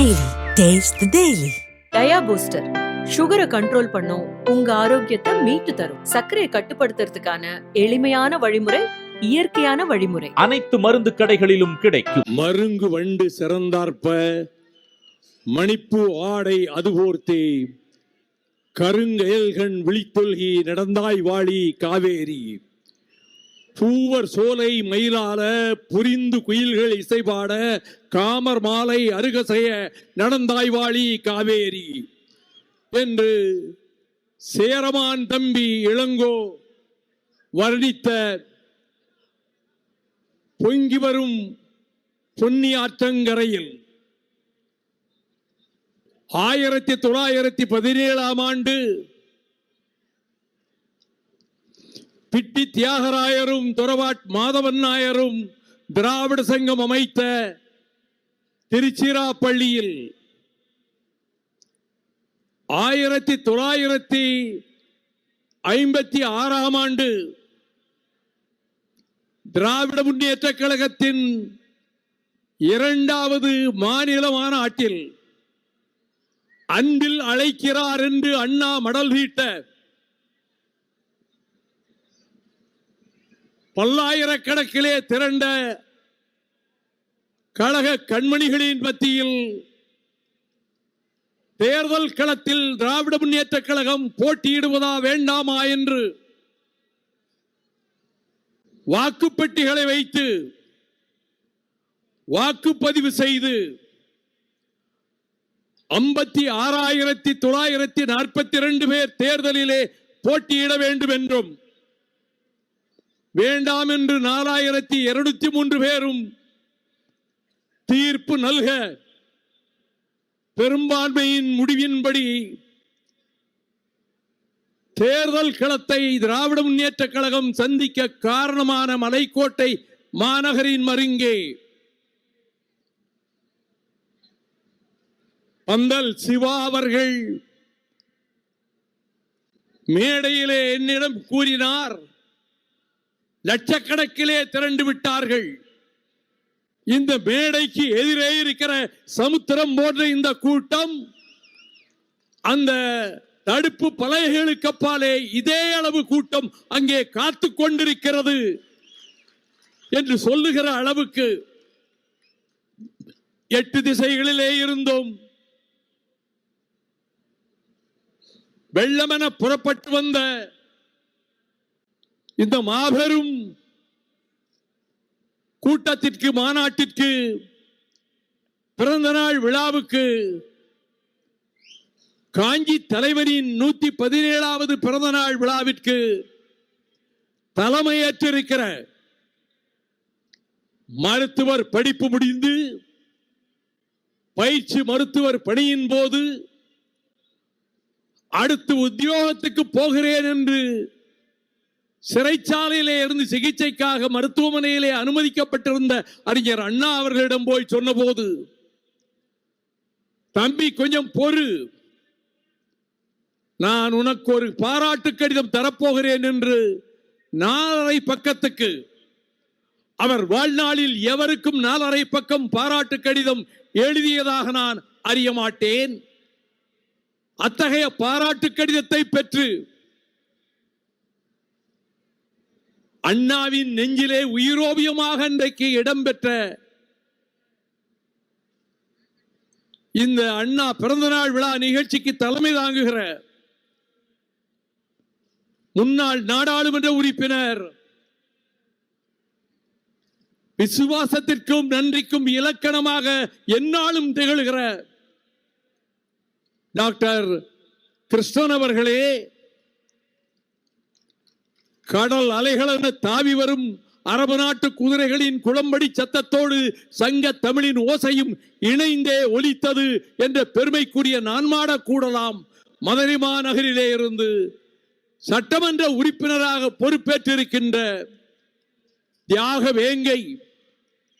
Daily. Taste the Daily. Dia booster சுகரை control பண்ணும், உங்க ஆரோக்கியத்தை மீட்டு தரும். சர்க்கரையை கட்டுப்படுத்துறதுக்கான எளிமையான வழிமுறை, இயற்கையான வழிமுறை. அனைத்து மருந்து கடைகளிலும் கிடைக்கும். மருங்கு வண்டு சிறந்தார்ப்ப மணிப்பு ஆடை அதுபோர்த்தே கருங்கயல்கண் விழித்தொல்கி நடந்தாய் வாழி காவேரி பூவர் சோலை மயிலால புரிந்து குயில்கள் இசைபாட காமர் மாலை அருகசைய நடந்தாய் வாழி காவேரி என்று சேரமான் தம்பி இளங்கோ வர்ணித்த பொங்கி வரும் பொன்னியாற்றங்கரையில் 1917 பிட்டி தியாகராயரும் துறவாட் மாதவன் நாயரும் திராவிட சங்கம் அமைத்த திருச்சிராப்பள்ளியில் 1956 திராவிட முன்னேற்ற கழகத்தின் 2வது மாநில மாநாட்டில் அன்பில் அழைக்கிறார் என்று அண்ணா மடல் வீட்ட பல்லாயிரக்கணக்கிலே திரண்ட கழக கண்மணிகளின் மத்தியில் தேர்தல் களத்தில் திராவிட முன்னேற்ற கழகம் போட்டியிடுவதா வேண்டாமா என்று வாக்குப்பெட்டிகளை வைத்து வாக்குப்பதிவு செய்து 56,942 பேர் தேர்தலிலே போட்டியிட வேண்டும் என்றும் வேண்டாம் என்று 4,203 பேரும் தீர்ப்பு நல்க பெரும்பான்மையின் முடிவின்படி தேர்தல் களத்தை திராவிட முன்னேற்ற கழகம் சந்திக்க காரணமான மலைக்கோட்டை மாநகரின் மருங்கே பந்தல் சிவா அவர்கள் மேடையிலே என்னிடம் கூறினார், லட்சக்கணக்கிலே திரண்டு விட்டார்கள். இந்த மேடைக்கு எதிரே இருக்கிற சமுத்திரம் போன்ற இந்த கூட்டம் அந்த தடுப்பு பலகைகளுக்கு அப்பாலே இதே அளவு கூட்டம் அங்கே காத்து கொண்டிருக்கிறது என்று சொல்லுகிற அளவுக்கு 8 திசைகளிலே இருந்தோம் வெள்ளமென புறப்பட்டு வந்த இந்த மாபெரும் கூட்டத்திற்கு, மாநாட்டிற்கு, பிறந்த நாள் விழாவுக்கு, காஞ்சி தலைவரின் 117வது பிறந்த நாள் விழாவிற்கு தலைமையேற்றிருக்கிற மருத்துவர் படிப்பு முடிந்து பயிற்சி மருத்துவர் பணியின் போது அடுத்து உத்தியோகத்துக்கு போகிறேன் என்று சிறைச்சாலையிலே இருந்து சிகிச்சைக்காக மருத்துவமனையிலே அனுமதிக்கப்பட்டிருந்த அறிஞர் அண்ணா அவர்களிடம் போய் சொன்னபோது, தம்பி கொஞ்சம் பொறு, நான் உனக்கு ஒரு பாராட்டு கடிதம் தரப்போகிறேன் என்று 4½ பக்கத்துக்கு, அவர் வாழ்நாளில் எவருக்கும் 4½ பக்கம் பாராட்டு கடிதம் எழுதியதாக நான் அறிய மாட்டேன். அத்தகைய பாராட்டு கடிதத்தை பெற்று அண்ணாவின் நெஞ்சிலே உயிரோவியமாக இன்றைக்கு இடம்பெற்ற இந்த அண்ணா பிறந்தநாள் விழா நிகழ்ச்சிக்கு தலைமை தாங்குகிற முன்னாள் நாடாளுமன்ற உறுப்பினர், விசுவாசத்திற்கும் நன்றிக்கும் இலக்கணமாக எந்நாளும் திகழ்கிற டாக்டர் கிருஷ்ணன் அவர்களே, கடல் அலைகளென தாவி வரும் அரபு நாட்டு குதிரைகளின் குளம்படி சத்தத்தோடு சங்க தமிழின் ஓசையும் இணைந்தே ஒலித்தது என்ற பெருமைக்குரிய நான்மாட கூடலாம் மதுரை மாநகரிலே இருந்து சட்டமன்ற உறுப்பினராக பொறுப்பேற்றிருக்கின்ற தியாக வேங்கை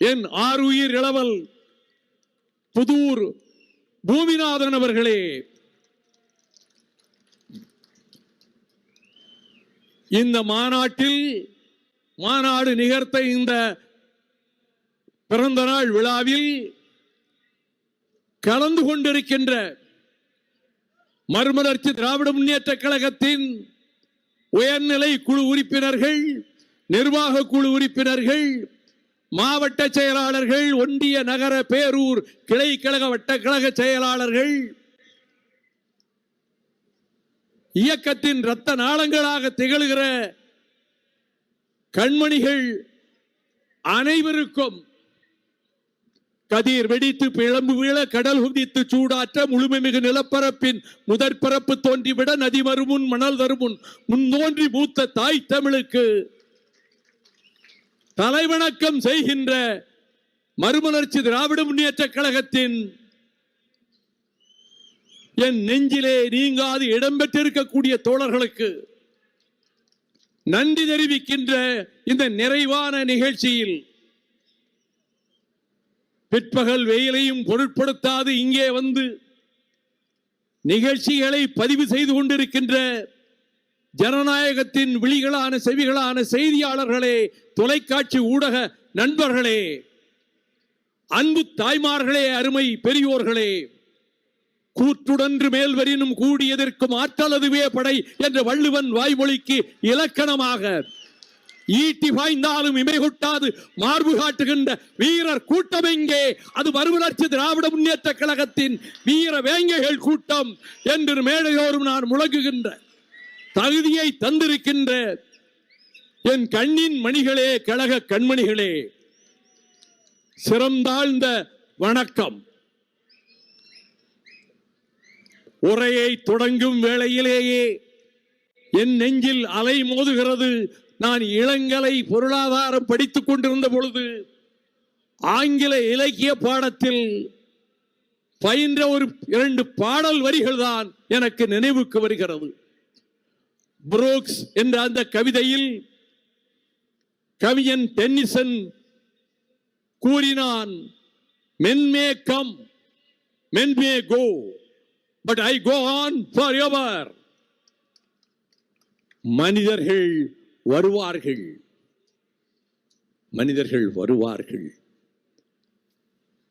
என் ஆருயிர் இளவல் புதூர் பூமிநாதன் அவர்களே, இந்த மாநாட்டில் மாநாடு நிகழ்த்த இந்த பிறந்த நாள் விழாவில் கலந்து கொண்டிருக்கின்ற மறுமலர்ச்சி திராவிட முன்னேற்ற கழகத்தின் உயர்நிலை குழு உறுப்பினர்கள், நிர்வாக குழு உறுப்பினர்கள், மாவட்ட செயலாளர்கள், ஒன்றிய நகர பேரூர் கிளை கழக வட்ட கழக செயலாளர்கள், இயக்கத்தின் இரத்த நாளங்களாக திகழ்கிற கண்மணிகள் அனைவருக்கும் கதிர் வெடித்து பிளம்பு வீழ கடல் குதித்து சூடாற்ற முழுமைமிகு நிலப்பரப்பின் முதற்பரப்பு தோன்றிவிட நதி மறுமுன் மணல் தருமுன் முன்தோன்றி மூத்த தாய் தமிழுக்கு தலைவணக்கம் செய்கின்ற மறுமலர்ச்சி திராவிட முன்னேற்ற கழகத்தின் என் நெஞ்சிலே நீங்காது இடம்பெற்றிருக்கக்கூடிய தோழர்களுக்கு நன்றி தெரிவிக்கின்ற இந்த நிறைவான நிகழ்ச்சியில் பிற்பகல் வெயிலையும் பொருட்படுத்தாது இங்கே வந்து நிகழ்ச்சிகளை பதிவு செய்து கொண்டிருக்கின்ற ஜனநாயகத்தின் விழிகளான செவிகளான செய்தியாளர்களே, தொலைக்காட்சி ஊடக நண்பர்களே, அன்பு தாய்மார்களே, அருமை பெரியோர்களே, கூற்றுடன்று மேல்வரினும் கூடியதற்கும் ஆற்றலதுவே படை என்ற வள்ளுவன் வாய்மொழிக்கு இலக்கணமாக ஈட்டி பாய்ந்தாலும் இமை கொட்டாது மார்பு காட்டுகின்ற வீரர் கூட்டம் எங்கே? அது மறுமலர்ச்சி திராவிட முன்னேற்ற கழகத்தின் வீர வேங்கைகள் கூட்டம் என்று மேடையோரும் நான் முழங்குகின்ற தகுதியை தந்திருக்கின்ற என் கண்ணின் மணிகளே, கழக கண்மணிகளே, சிறந்தாழ்ந்த வணக்கம். உரையை தொடங்கும் வேளையிலேயே என் நெஞ்சில் அலை மோதுகிறது. நான் இளங்கலை பொருளாதாரம் படித்துக் கொண்டிருந்த பொழுது ஆங்கில இலக்கிய பாடத்தில் பயின்ற ஒரு 2 பாடல் வரிகள் தான் எனக்கு நினைவுக்கு வருகிறது. புரூக்ஸ் என்ற அந்த கவிதையில் கவிஞன் டென்னிசன் கூறினான், men may come, men may go, but I go on forever. மனிதர்கள் வருவார்கள், மனிதர்கள் வருவார்கள்,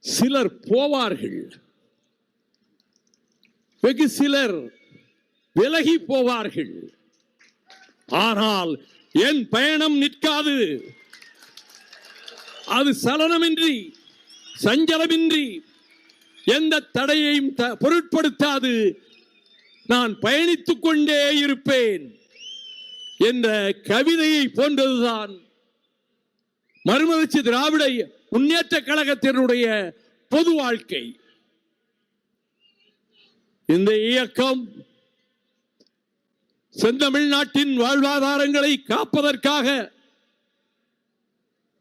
சிலர் போவார்கள், வெகு சிலர் விலகி போவார்கள். ஆனால் என் பயணம் நிற்காது. அது சலனமின்றி சஞ்சலமின்றி எந்த தடையையும் பொருட்படுத்தாது. நான் பயணித்துக் கொண்டே இருப்பேன் என்ற கவிதையை போன்றதுதான் மறுமலர்ச்சி திராவிட முன்னேற்ற கழகத்தினுடைய பொது வாழ்க்கை. இந்த இயக்கம் செந்தமிழ்நாட்டின் வாழ்வாதாரங்களை காப்பதற்காக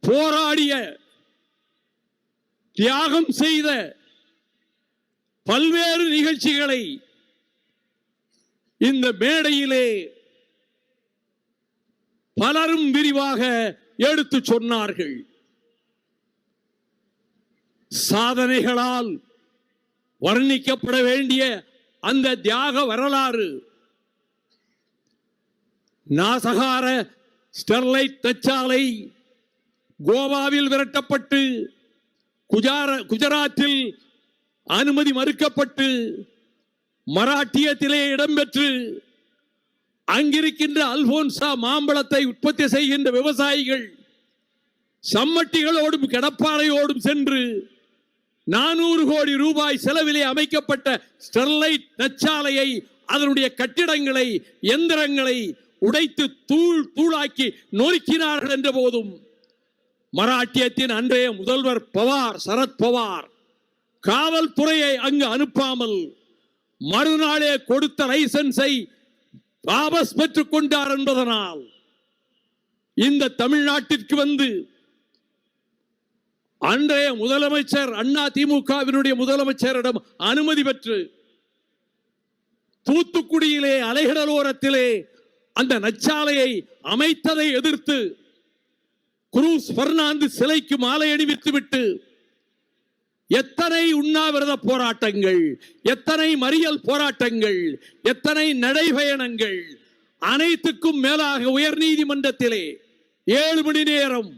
போராடிய, தியாகம் செய்த பல்வேறு நிகழ்ச்சிகளை இந்த மேடையிலே பலரும் விரிவாக எடுத்து சொன்னார்கள். சாதனைகளால் வர்ணிக்கப்பட வேண்டிய அந்த தியாக வரலாறு, நாசகார ஸ்டெர்லைட் தொழிற்சாலை கோவாவில் விரட்டப்பட்டு குஜராத்தில் அனுமதி மறுக்கப்பட்டு மராட்டியத்திலே இடம்பெற்று அங்கிருக்கின்ற அல்போன்சா மாம்பழத்தை உற்பத்தி செய்கின்ற விவசாயிகள் சம்மட்டிகளோடும் கடப்பாறையோடும் சென்று 400 கோடி ரூபாய் செலவிலே அமைக்கப்பட்ட ஸ்டெர்லைட் தொழிற்சாலையை, அதனுடைய கட்டிடங்களை, எந்திரங்களை உடைத்து தூள் தூளாக்கி நொறுக்கினார்கள் என்ற போதும் மராட்டியத்தின் அன்றைய முதல்வர் பவார், சரத் பவார், காவல்துறையை அங்கு அனுப்பாமல் மறுநாளே கொடுத்த லைசன்ஸை வாபஸ் பெற்றுக் கொண்டார் என்பதனால் இந்த தமிழ்நாட்டிற்கு வந்து அன்றைய முதலமைச்சர், அண்ணா திமுகவினுடைய முதலமைச்சரிடம் அனுமதி பெற்று தூத்துக்குடியிலே அலைகடலோரத்திலே அந்த நச்சாலையை அமைத்ததை எதிர்த்து குரூஸ் பெர்னாந்து சிலைக்கு மாலை அணிவித்துவிட்டு எத்தனை உண்ணாவிரத போராட்டங்கள், எத்தனை மறியல் போராட்டங்கள், எத்தனை நடைபயணங்கள், அனைத்துக்கும் மேலாக உயர் நீதிமன்றத்திலே 7 மணி நேரம்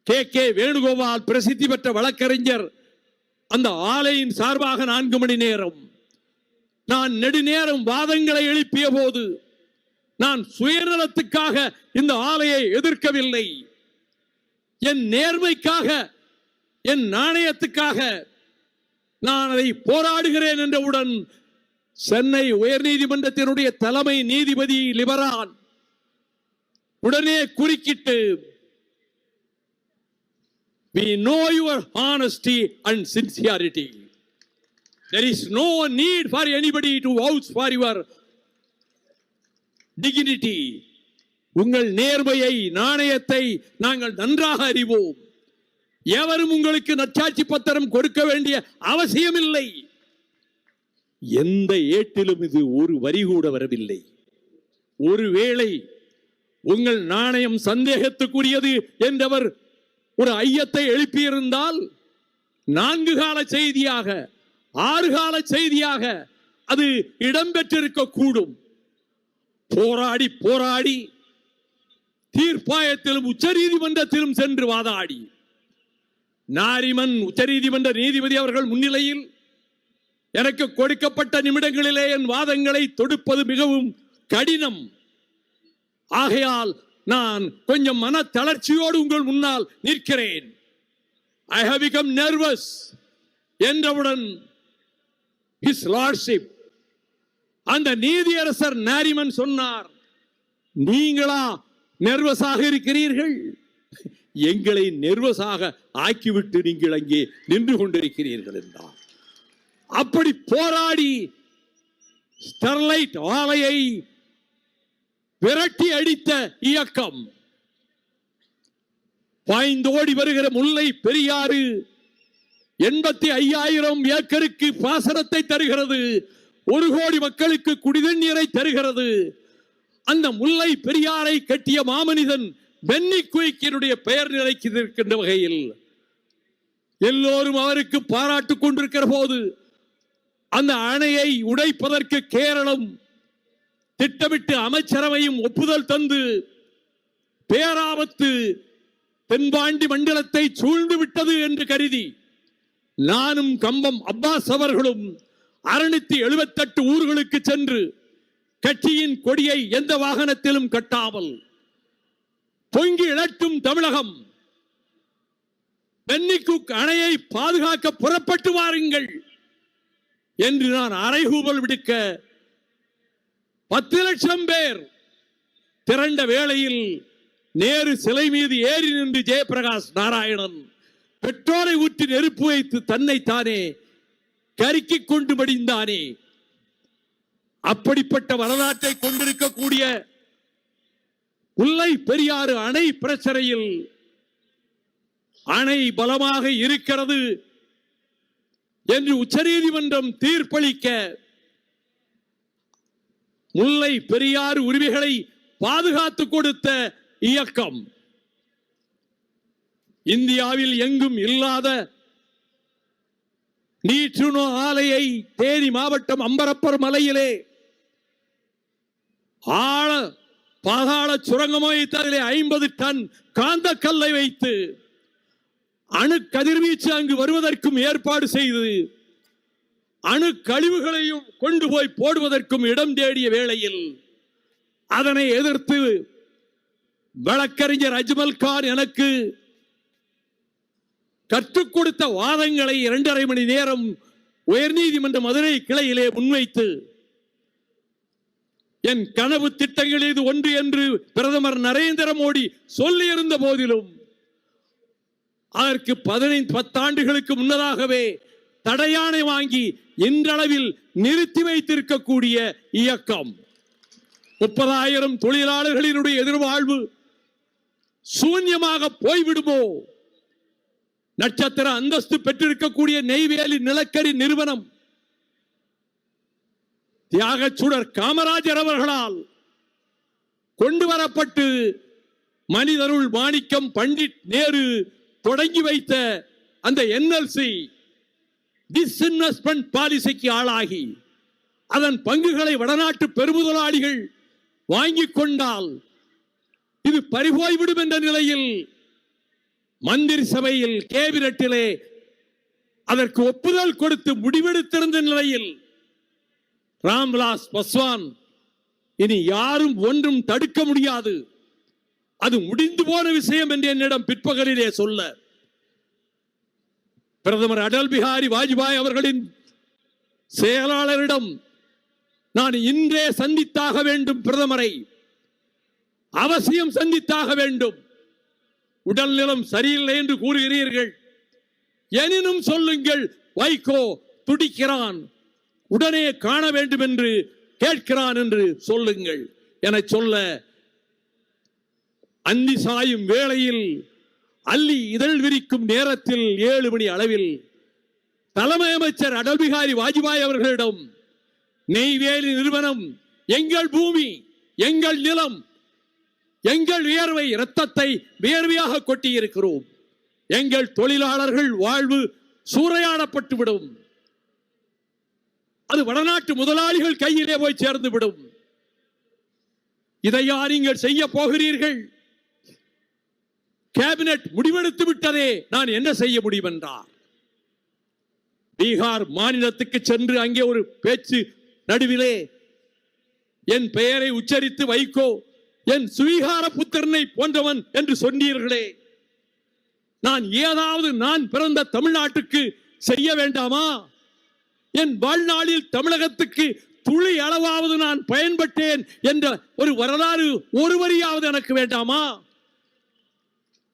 கே வேணுகோபால் பிரசித்தி பெற்ற வழக்கறிஞர் அந்த ஆலையின் சார்பாக 4 மணி நேரம் நான் நெடுநேரம் வாதங்களை எழுப்பிய போது நான் சுயநலத்துக்காக இந்த ஆலையை எதிர்க்கவில்லை. என் நேர்மைக்காக, என் நாணயத்துக்காக நான் அதை போராடுகிறேன் என்றவுடன் சென்னை உயர்நீதிமன்றத்தினுடைய தலைமை நீதிபதி லிபரான் உடனே குறுக்கிட்டு, we know your honesty and sincerity. There is no need for anybody to vouch for your dignity. உங்கள் நேர்மையை, நாணயத்தை நாங்கள் நன்றாக அறிவோம். எவரும் உங்களுக்கு நற்சாட்சி பத்திரம் கொடுக்க வேண்டிய அவசியமில்லை. எந்த ஏட்டிலும் இது ஒரு வரி கூட வரவில்லை. ஒருவேளை உங்கள் நாணயம் சந்தேகத்துக்குரியது என்றவர் ஒரு ஐயத்தை எழுப்பியிருந்தால் 4 கால செய்தியாக, 6 கால செய்தியாக அது இடம்பெற்றிருக்க கூடும். போராடி போராடி தீர்ப்பாயத்திலும் உச்ச நீதிமன்றத்திலும் சென்று வாதாடி நாரிமன் உச்ச நீதிமன்ற நீதிபதி அவர்கள் முன்னிலையில் எனக்கு கொடுக்கப்பட்ட நிமிடங்களிலே என் வாதங்களை தொடுப்பது மிகவும் கடினம். ஆகையால் நான் கொஞ்சம் மன தளர்ச்சியோடு உங்கள் முன்னால் நிற்கிறேன். I have become nervous என்றவுடன் His Lordship அந்த நீதியரசர் நாரிமன் சொன்னார், நீங்களா நெர்வஸாக இருக்கிறீர்கள்? எங்களை நெர்வஸாக ஆக்கிவிட்டு நீங்கள் அங்கே நின்று கொண்டிருக்கிறீர்கள் என்றார். அப்படி போராடி ஸ்டெர்லைட் ஆலையை விரட்டி அடித்த இயக்கம், பாய்ந்தோடி வருகிற முல்லை பெரியாறு 85,000 ஏக்கருக்கு பாசனத்தை தருகிறது, 1 கோடி மக்களுக்கு குடிதண்ணீரை தருகிறது. அந்த முல்லை பெரியாரை கட்டிய மாமனிதன் பென்னி குயிக்கினுடைய பெயர் நிலைக்கின்ற வகையில் எல்லோரும் அவருக்கு பாராட்டுக் கொண்டிருக்கிற போது அந்த அணையை உடைப்பதற்கு கேரளம் திட்டமிட்டு அமைச்சரவையும் ஒப்புதல் தந்து பேராபத்து தென்பாண்டி மண்டலத்தை சூழ்ந்து விட்டது என்று கருதி நானும் கம்பம் அப்பாஸ் அவர்களும் 678 ஊர்களுக்கு சென்று கட்சியின் கொடியை எந்த வாகனத்திலும் கட்டாமல் பொங்கி இழட்டும் தமிழகம், பென்னிக்குக் அணையை பாதுகாக்க புறப்பட்டு வாருங்கள் என்று நான் அறைகூவல் விடுக்க 10 லட்சம் பேர் திரண்ட வேளையில் நேரு சிலை மீது ஏறி நின்று ஜெயபிரகாஷ் நாராயணன் பெட்ரோலை ஊற்றி நெருப்பு வைத்து தன்னைத்தானே கருக்கிக் கொண்டு மடிந்தானே. அப்படிப்பட்ட வரலாற்றை கொண்டிருக்கக்கூடிய முல்லை பெரியாறு அணை பிரச்சனையில் அணை பலமாக இருக்கிறது என்று உச்சநீதிமன்றம் தீர்ப்பளிக்க முல்லை பெரியாறு உரிமைகளை பாதுகாத்து கொடுத்த இயக்கம், இந்தியாவில் எங்கும் இல்லாத நீற்றுணோ ஆலையை தேனி மாவட்டம் அம்பரப்பர் மலையிலே ஆழ பாதாள சுரங்கம் வைத்து அதிலே 50 டன் காந்த கல்லை வைத்து அணு கதிர்வீச்சு அங்கு வருவதற்கும் ஏற்பாடு செய்து அணு கழிவுகளையும் கொண்டு போய் போடுவதற்கும் இடம் தேடிய வேளையில் அதனை எதிர்த்து வழக்கறிஞர் அஜ்மல் கான் எனக்கு கற்றுக் கொடுத்த வாதங்களை 2.5 மணி நேரம் உயர்நீதிமன்ற மதுரை கிளையிலே முன்வைத்து என் கனவு திட்டங்கள் இது ஒன்று என்று பிரதமர் நரேந்திர மோடி சொல்லியிருந்த போதிலும் அதற்கு 10 ஆண்டுகளுக்கு முன்னதாகவே தடையாணை வாங்கி இன்றளவில் நிறுத்தி வைத்திருக்கக்கூடிய இயக்கம், 30,000 தொழிலாளர்களினுடைய எதிர்வாழ்வு சூன்யமாக போய்விடுமோ? நட்சத்திர அந்தஸ்து பெற்றிருக்கக்கூடிய நெய்வேலி நிலக்கரி நிறுவனம் தியாகச்சுடர் காமராஜர் அவர்களால் கொண்டு வரப்பட்டு மனிதருள் மாணிக்கம் பண்டிட் நேரு தொடங்கி வைத்த அந்த என்எல்சி டிஸ்இன்வெஸ்ட்மென்ட் பாலிசிக்கு ஆளாகி அதன் பங்குகளை வடநாட்டு பெருமுதலாளிகள் வாங்கிக் கொண்டால் இது பறிபோய்விடும் என்ற நிலையில் மந்திரி சபையில் கேபினட்டிலே அதற்கு ஒப்புதல் கொடுத்து முடிவெடுத்திருந்த நிலையில் ராம்விலாஸ் பாஸ்வான் இனி யாரும் ஒன்றும் தடுக்க முடியாது, அது முடிந்து போன விஷயம் என்று என்னிடம் பிற்பகலிலே சொல்ல பிரதமர் அடல் பிஹாரி வாஜ்பாய் அவர்களின் செயலாளரிடம் நான் இன்றே சந்தித்தாக வேண்டும், பிரதமரை அவசியம் சந்தித்தாக வேண்டும், உடல்நலம் சரியில்லை என்று கூறுகிறீர்கள், எனினும் சொல்லுங்கள், வைகோ துடிக்கிறான், உடனே காண வேண்டும் என்று கேட்கிறான் என்று சொல்லுங்கள் என சொல்ல, அந்தி சாயும் வேளையில் அள்ளி இதழ் விரிக்கும் நேரத்தில் 7 மணி அளவில் தலைமை அமைச்சர் அடல் பிஹாரி வாஜ்பாய் அவர்களிடம் நெய்வேலி நிறுவனம் எங்கள் பூமி, எங்கள் நிலம், எங்கள் வியர்வை இரத்தத்தை வியர்வையாக கொட்டி இருக்கிறோம், எங்கள் தொழிலாளர்கள் வாழ்வு சூறையாடப்பட்டுவிடும், அது வடநாட்டு முதலாளிகள் கையிலே போய் சேர்ந்து விடும், இதையா நீங்கள் செய்ய போகிறீர்கள்? கேபினெட் முடிவெடுத்து விட்டதே, நான் என்ன செய்ய முடியும் என்றார். பீகார் மாநிலத்துக்கு சென்று அங்கே ஒரு பேச்சு நடுவிலே என் பெயரை உச்சரித்து வைகோ என் சுவீகார புத்திரனை போன்றவன் என்று சொன்னீர்களே, நான் ஏதாவது நான் பிறந்த தமிழ்நாட்டுக்கு செய்ய வேண்டாமா? என் வாழ்நாளில் தமிழகத்துக்கு துளி அளவாவது நான் பயன்பட்டேன் என்ற ஒரு வரலாறு ஒரு வரியாவது எனக்கு வேண்டாமா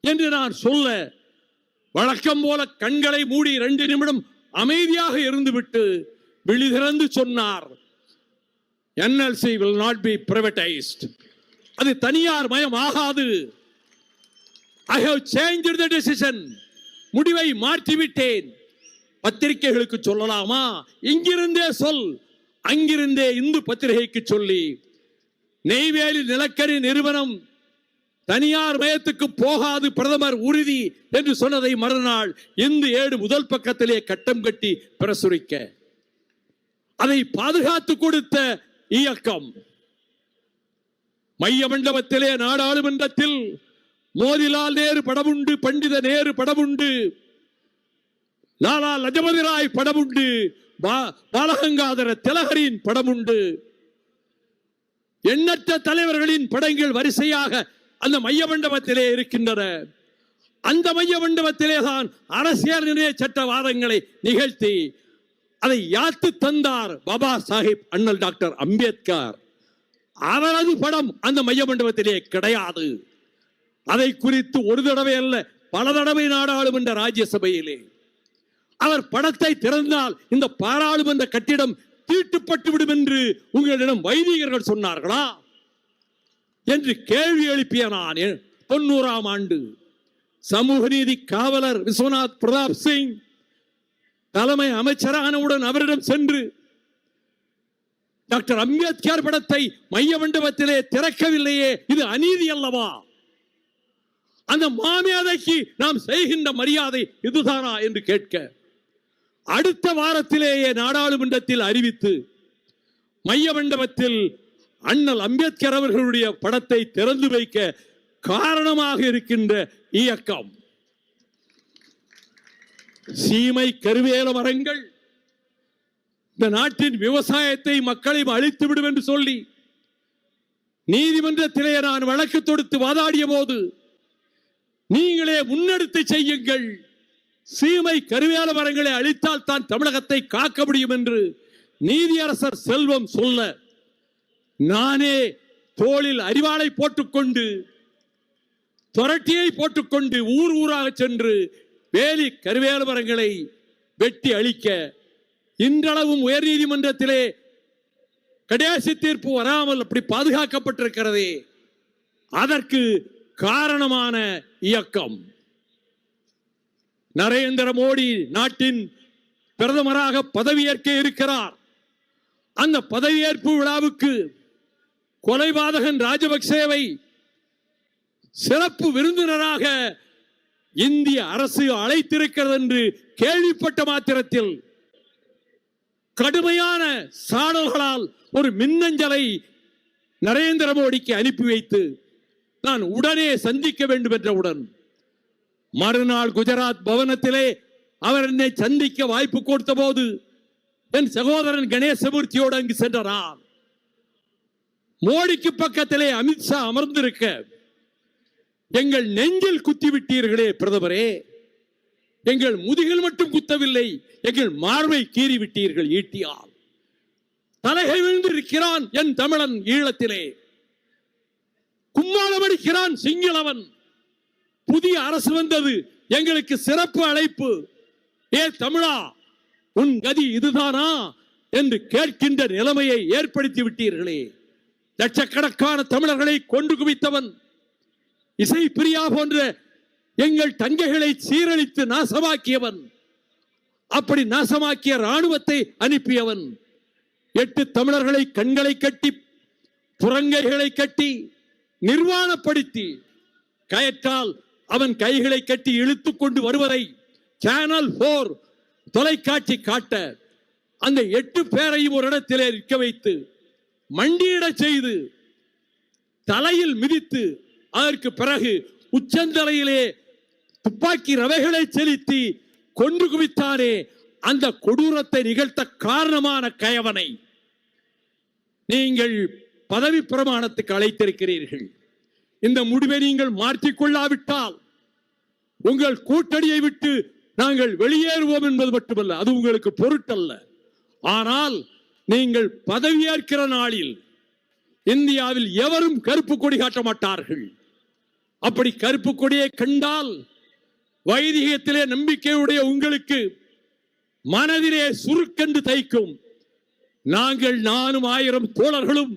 என்று நான் சொல்ல, வழக்கம் போல கண்களை மூடி 2 நிமிடம் அமைதியாக இருந்துவிட்டு விழி திறந்து சொன்னார், NLC will not be privatized. அது தனியார் மயம் ஆகாது. I have changed the decision. முடிவை மாற்றிவிட்டேன். பத்திரிகைகளுக்கு சொல்லலாமா? இங்கிருந்தே சொல். அங்கிருந்தே இந்து பத்திரிகைக்கு சொல்லி, நெய்வேலி நிலக்கரி நிறுவனம் தனியார் மயத்துக்கு போகாது, பிரதமர் உறுதி என்று சொன்னதை மறுநாள் இந்து ஏடு முதல் பக்கத்திலே கட்டம் கட்டி பிரசுரிக்க, அதை பாதுகாத்து கொடுத்த இயக்கம். மைய மண்டபத்திலே நாடாளுமன்றத்தில் மோதிலால் நேரு படமுண்டு, பண்டித நேரு படமுண்டு, லாலா லஜபதி ராய் படமுண்டு, பாலகங்காதர திலகரின் படமுண்டு, எண்ணற்ற தலைவர்களின் படங்கள் வரிசையாக அந்த மைய மண்டபத்திலே இருக்கின்றன. அந்த மைய மண்டபத்திலே தான் அரசியல் நிர்ணய சட்டவாதங்களை நிகழ்த்தி அதை யாத்து தந்தார் பாபா சாஹிப் அண்ணல் டாக்டர் அம்பேத்கர். அவரது படம் அந்த மைய மண்டபத்திலே கிடையாது. அதை குறித்து ஒரு தடவை அல்ல, பல தடவை நாடாளுமன்ற ராஜ்யசபையிலே அவர் படத்தை திறந்தால் இந்த பாராளுமன்ற கட்டிடம் தீட்டுப்பட்டு விடும் என்று உங்களிடம் வைதிகர்கள் சொன்னார்களா என்று கேள்வி எழுப்பிய நான் 90ஆம் ஆண்டு சமூக நீதி காவலர் விஸ்வநாத் பிரதாப் சிங் தலைமை அமைச்சரானவுடன் அவரிடம் சென்று, டாக்டர் அம்பேத்கர் படத்தை மைய மண்டபத்திலே திறக்கவில்லையே, இது அநீதி அல்லவா? அந்த மாமேதைக்கு நாம் செய்கின்ற மரியாதை இதுதானா என்று கேட்க, அடுத்த வாரத்திலேயே நாடாளுமன்றத்தில் அறிவித்து மைய மண்டபத்தில் அண்ணல் அம்பேத்கர் அவர்களுடைய படத்தை திறந்து வைக்க காரணமாக இருக்கின்ற இயக்கம். சீமை கருவேல மரங்கள் இந்த நாட்டின் விவசாயத்தை மக்களையும் அழித்து விடும் என்று சொல்லி நீதிமன்றத்திலே நான் வழக்கு தொடுத்து வாதாடிய போது, நீங்களே முன்னெடுத்து செய்யுங்கள், சீமை கருவேல மரங்களை அழித்தால் தான் தமிழகத்தை காக்க முடியும் என்று நீதியரசர் செல்வம் சொல்ல, நானே தோளில் அரிவாளை போட்டுக்கொண்டு தொரட்டியை போட்டுக்கொண்டு ஊர் ஊராக சென்று வேலி கருவேல மரங்களை வெட்டி அழிக்க, இன்றளவும் உயர் நீதிமன்றத்திலே கடைசி தீர்ப்பு வராமல் அப்படி பாதுகாக்கப்பட்டிருக்கிறதே, அதற்கு காரணமான இயக்கம். நரேந்திர மோடி நாட்டின் பிரதமராக பதவியேற்க இருக்கிறார். அந்த பதவியேற்பு விழாவுக்கு கொலைபாதகன் ராஜபக்சேவை சிறப்பு விருந்தினராக இந்திய அரசு அழைத்திருக்கிறது என்று கேள்விப்பட்ட மாத்திரத்தில் கடுமையான சாடல்களால் ஒரு மின்னஞ்சலை நரேந்திர மோடிக்கு அனுப்பி வைத்து நான் உடனே சந்திக்க வேண்டும் என்றவுடன் மறுநாள் குஜராத் பவனத்திலே அவர் என்னை சந்திக்க வாய்ப்பு கொடுத்த போது என் சகோதரன் கணேசமூர்த்தியோடு அங்கு சென்றார். மோடிக்கு பக்கத்திலே அமித்ஷா அமர்ந்திருக்க எங்கள் நெஞ்சில் குத்தி விட்டீர்களே பிரதமரே, எங்கள் முதுகில் மட்டும் குத்தவில்லை, எங்கள் மார்பை கீறி விட்டீர்கள் ஈட்டியால். தலைகை விழுந்து இருக்கிறான் என் தமிழன் ஈழத்திலே, கும்மாளம் அடிக்கிறான் சிங்களவன். புதிய அரசு வந்தது, எங்களுக்கு சிறப்பு அழைப்பு. ஏ தமிழா, உன் கதி இதுதானா என்று கேட்கின்ற நிலைமையை ஏற்படுத்தி விட்டீர்களே. லட்சக்கணக்கான தமிழர்களை கொண்டு குவித்தவன், இசை பிரியா போன்ற எங்கள் தங்கைகளை சீரழித்து நாசமாக்கியவன், அப்படி நாசமாக்கிய ராணுவத்தை அனுப்பியவன், 8 தமிழர்களை கண்களை கட்டி புறங்கைகளை கட்டி நிர்வாணப்படுத்தி கயற்றால் அவன் கைகளை கட்டி இழுத்துக் கொண்டு வருவதை சேனல் 4 தொலைக்காட்சி காட்ட அந்த 8 பேரையும் ஒரு இடத்திலே நிற்க வைத்து மண்டியிட செய்து தலையில் மிதித்து அதற்கு பிறகு உச்சந்தலையிலே துப்பாக்கி ரவைகளை செலுத்தி கொண்டு குவித்தானே, அந்த கொடூரத்தை நிகழ்த்த காரணமான கயவனை நீங்கள் பதவி பிரமாணத்துக்கு அழைத்திருக்கிறீர்கள். இந்த முடிவை நீங்கள் மாற்றிக்கொள்ளாவிட்டால் உங்கள் கூட்டணியை விட்டு நாங்கள் வெளியேறுவோம் என்பது மட்டுமல்ல, அது உங்களுக்கு பொருட்டல்ல. ஆனால் நீங்கள் பதவியேற்கிற நாளில் இந்தியாவில் எவரும் கருப்பு கொடி காட்ட மாட்டார்கள். அப்படி கருப்பு கொடியை கண்டால் வைதிகத்திலே நம்பிக்கையுடைய உங்களுக்கு மனதிலே சுருக்கென்று தைக்கும். நாங்கள் 4,000 தோழர்களும்